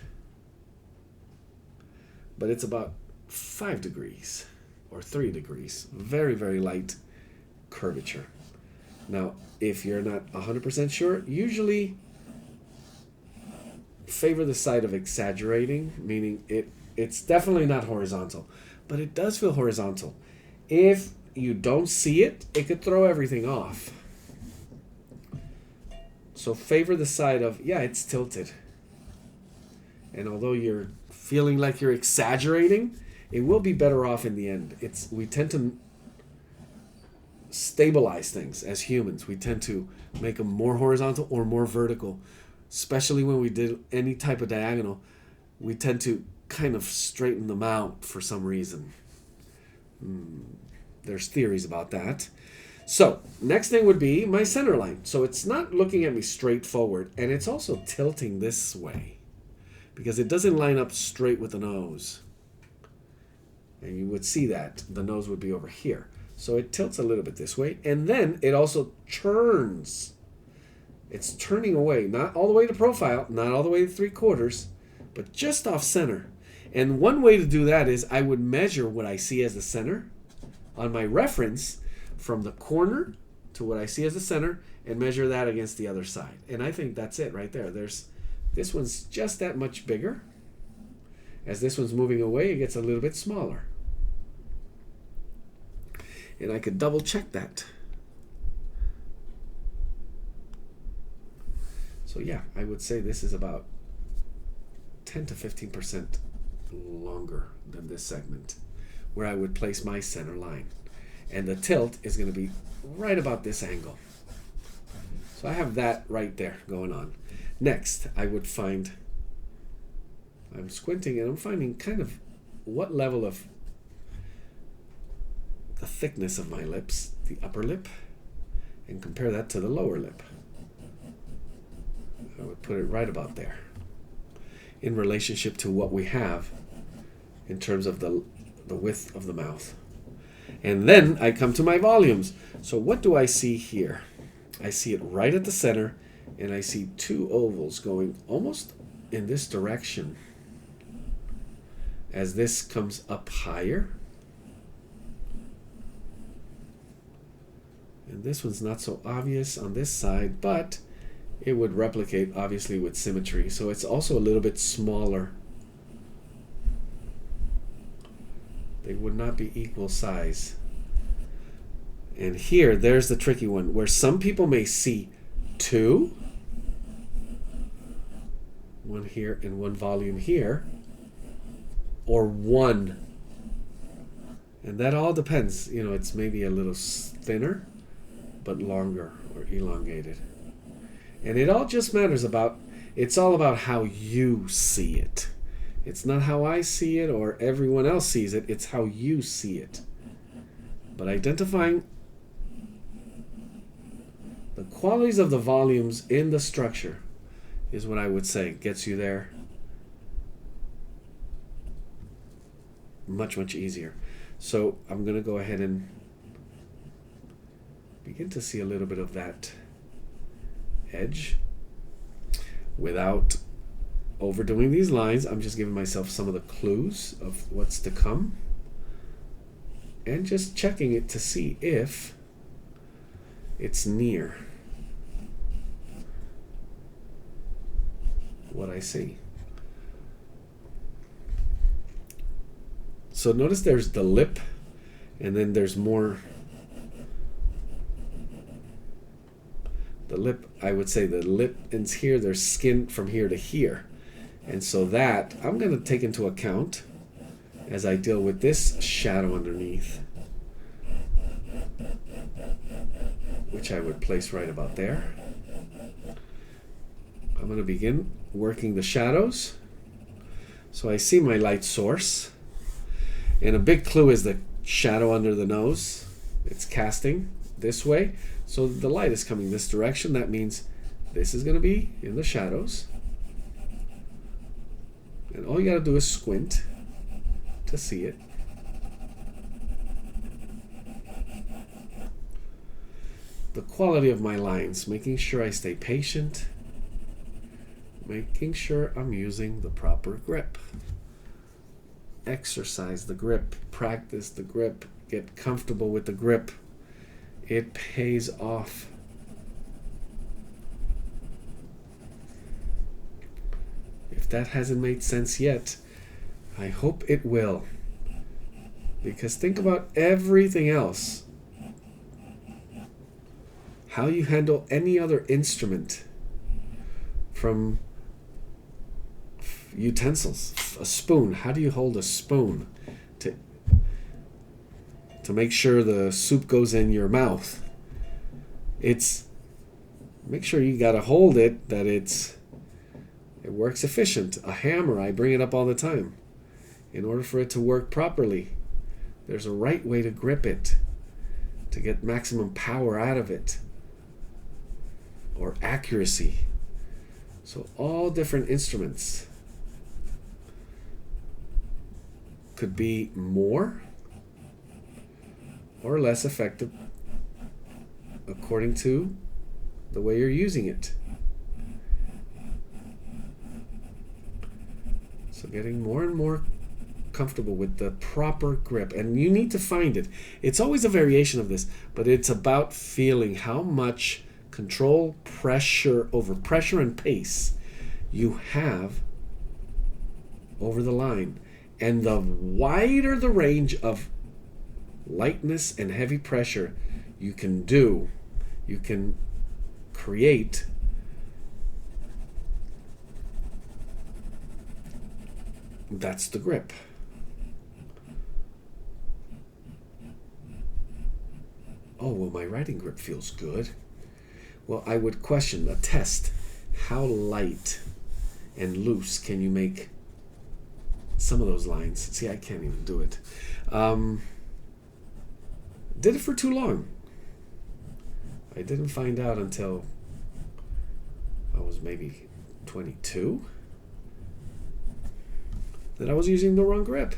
but it's about 5 degrees or 3 degrees. Very, very light curvature. Now, if you're not 100% sure, usually favor the side of exaggerating, meaning it's definitely not horizontal, but it does feel horizontal. If you don't see it, it could throw everything off. So favor the side of, yeah, it's tilted. And although you're feeling like you're exaggerating, it will be better off in the end. We tend to stabilize things as humans. We tend to make them more horizontal or more vertical. Especially when we did any type of diagonal, we tend to kind of straighten them out for some reason. There's theories about that. So, next thing would be my center line. So it's not looking at me straight forward, and it's also tilting this way because it doesn't line up straight with the nose. And you would see that the nose would be over here. So it tilts a little bit this way, and then it also turns. It's turning away, not all the way to profile, not all the way to 3/4, but just off center. And one way to do that is I would measure what I see as the center on my reference from the corner to what I see as the center and measure that against the other side. And I think that's it right there. This one's just that much bigger. As this one's moving away, it gets a little bit smaller. And I could double check that. So yeah, I would say this is about 10 to 15% longer than this segment, where I would place my center line. And the tilt is going to be right about this angle. So I have that right there going on. Next, I would find, I'm squinting and I'm finding kind of what level of the thickness of my lips, the upper lip, and compare that to the lower lip. I would put it right about there in relationship to what we have in terms of the width of the mouth. And then I come to my volumes. So what do I see here? I see it right at the center, and I see two ovals going almost in this direction. As this comes up higher, and this one's not so obvious on this side, but it would replicate obviously with symmetry. So it's also a little bit smaller. They would not be equal size. And here, there's the tricky one, where some people may see two, one here and one volume here, or one. And that all depends. You know, it's maybe a little thinner, but longer or elongated. And it all just matters about, it's all about how you see it. It's not how I see it or everyone else sees it. It's how you see it. But identifying The qualities of the volumes in the structure is what I would say gets you there much, much easier. So I'm going to go ahead and begin to see a little bit of that edge without overdoing these lines. I'm just giving myself some of the clues of what's to come and just checking it to see if it's near what I see. So notice there's the lip, and then there's more. The lip, I would say the lip ends here, there's skin from here to here. And so that I'm going to take into account as I deal with this shadow underneath, which I would place right about there. I'm going to begin working the shadows. So I see my light source. And a big clue is the shadow under the nose. It's casting this way. So the light is coming this direction. That means this is going to be in the shadows. And all you got to do is squint to see it. The quality of my lines, making sure I stay patient, making sure I'm using the proper grip. Exercise the grip, practice the grip, get comfortable with the grip. It pays off. If that hasn't made sense yet, I hope it will. Because think about everything else. How you handle any other instrument, from utensils, a spoon. How do you hold a spoon to make sure the soup goes in your mouth? It's make sure you got to hold it that it works efficient. A hammer, I bring it up all the time. In order for it to work properly, there's a right way to grip it to get maximum power out of it, or accuracy. So all different instruments could be more or less effective according to the way you're using it. So getting more and more comfortable with the proper grip, and you need to find it. It's always a variation of this, but it's about feeling how much control, pressure and pace you have over the line. And the wider the range of lightness and heavy pressure you can do, you can create that's the grip. Oh, well, my writing grip feels good. Well, I would question, a test, how light and loose can you make some of those lines? See, I can't even do it. Did it for too long. I didn't find out until I was maybe 22 that I was using the wrong grip.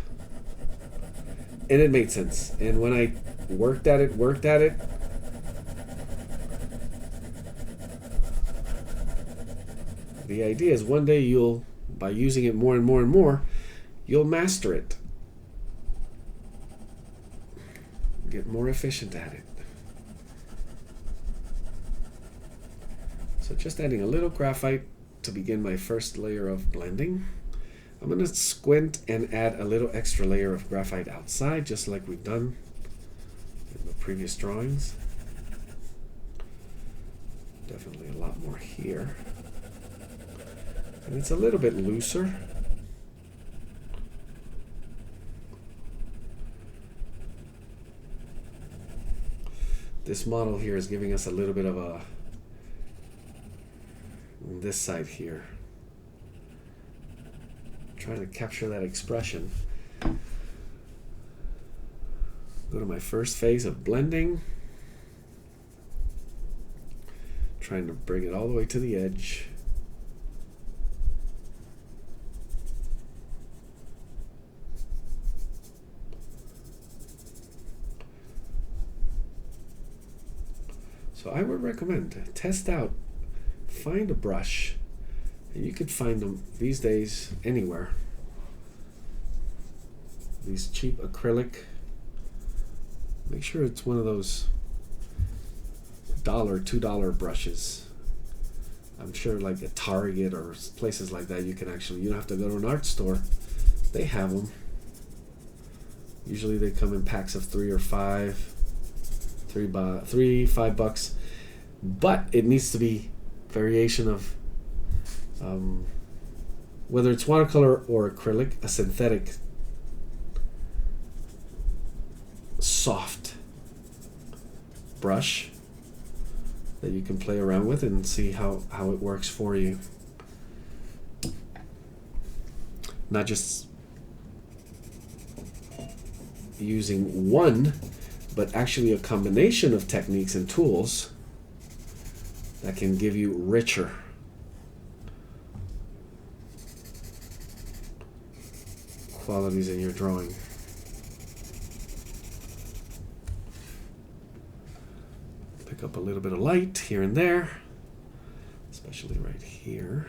And it made sense. And when I worked at it, the idea is one day you'll, by using it more and more and more, you'll master it. Get more efficient at it. So just adding a little graphite to begin my first layer of blending. I'm going to squint and add a little extra layer of graphite outside, just like we've done in the previous drawings. Definitely a lot more here. And it's a little bit looser. This model here is giving us a little bit of a, on this side here, trying to capture that expression. Go to my first phase of blending. Trying to bring it all the way to the edge. So I would recommend test out, find a brush, and you could find them these days anywhere. These cheap acrylic. Make sure it's one of those $1, $2 brushes. I'm sure like at Target or places like that, you can actually, you don't have to go to an art store. They have them. Usually they come in packs of 3 or 5, $5. But it needs to be variation of whether it's watercolor or acrylic, a synthetic soft brush that you can play around with and see how it works for you. Not just using one, but actually a combination of techniques and tools that can give you richer qualities in your drawing. Pick up a little bit of light here and there, especially right here.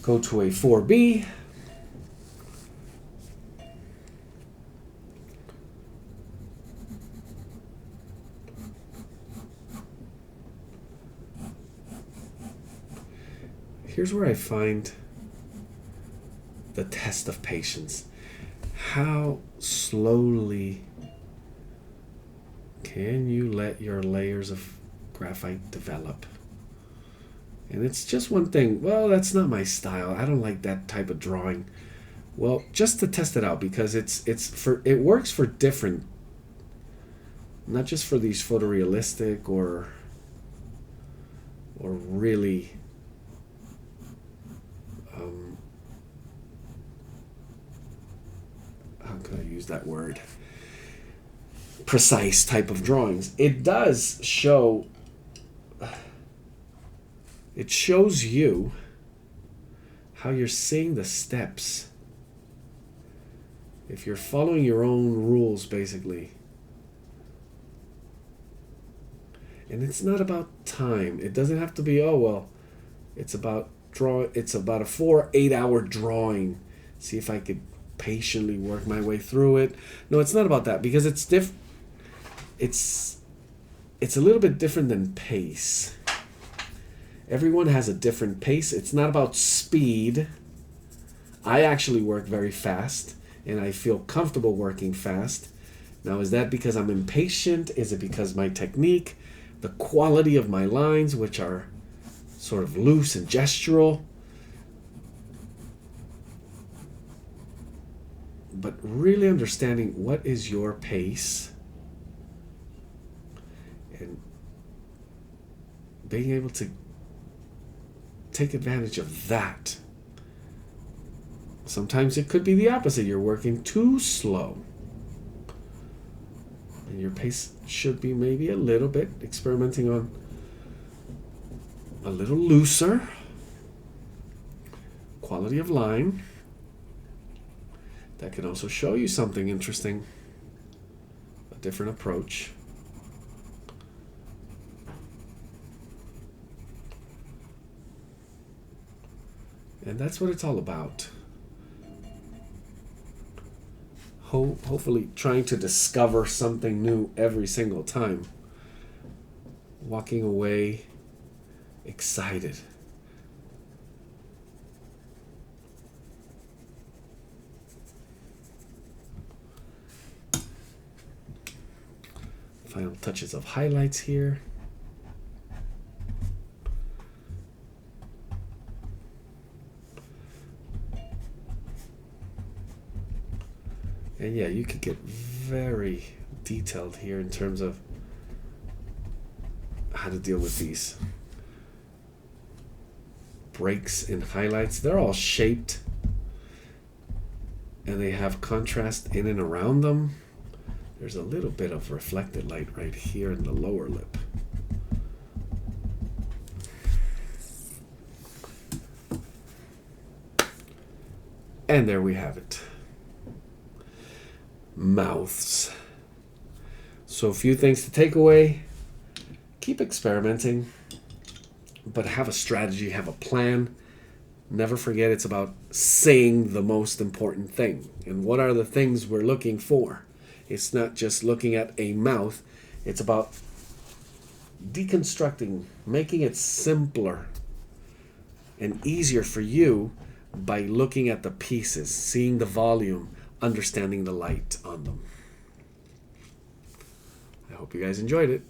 Go to a 4B. Here's where I find the test of patience. How slowly can you let your layers of graphite develop? And it's just one thing. Well, that's not my style. I don't like that type of drawing. Well, just to test it out, because it works for different, not just for these photorealistic or really how could I use that word? Precise type of drawings. It does show. It shows you how you're seeing the steps. If you're following your own rules, basically. And it's not about time. It doesn't have to be, oh, well, it's about a 4-8 hour drawing. See if I could patiently work my way through it. No, it's not about that, because it's a little bit different than pace. Everyone has a different pace. It's not about speed. I actually work very fast, and I feel comfortable working fast. Now, is that because I'm impatient? Is it because my technique, the quality of my lines, which are sort of loose and gestural? But really understanding what is your pace and being able to take advantage of that. Sometimes it could be the opposite. You're working too slow. And your pace should be maybe a little bit, experimenting on a little looser. Quality of line. That can also show you something interesting. A different approach. And that's what it's all about. Hopefully trying to discover something new every single time. Walking away excited. Final touches of highlights here. And yeah, you could get very detailed here in terms of how to deal with these breaks and highlights. They're all shaped and they have contrast in and around them. There's a little bit of reflected light right here in the lower lip. And there we have it. Mouths. So a few things to take away. Keep experimenting, but have a strategy, have a plan. Never forget it's about saying the most important thing. And what are the things we're looking for? It's not just looking at a mouth. It's about deconstructing, making it simpler and easier for you by looking at the pieces, seeing the volume, understanding the light on them. I hope you guys enjoyed it.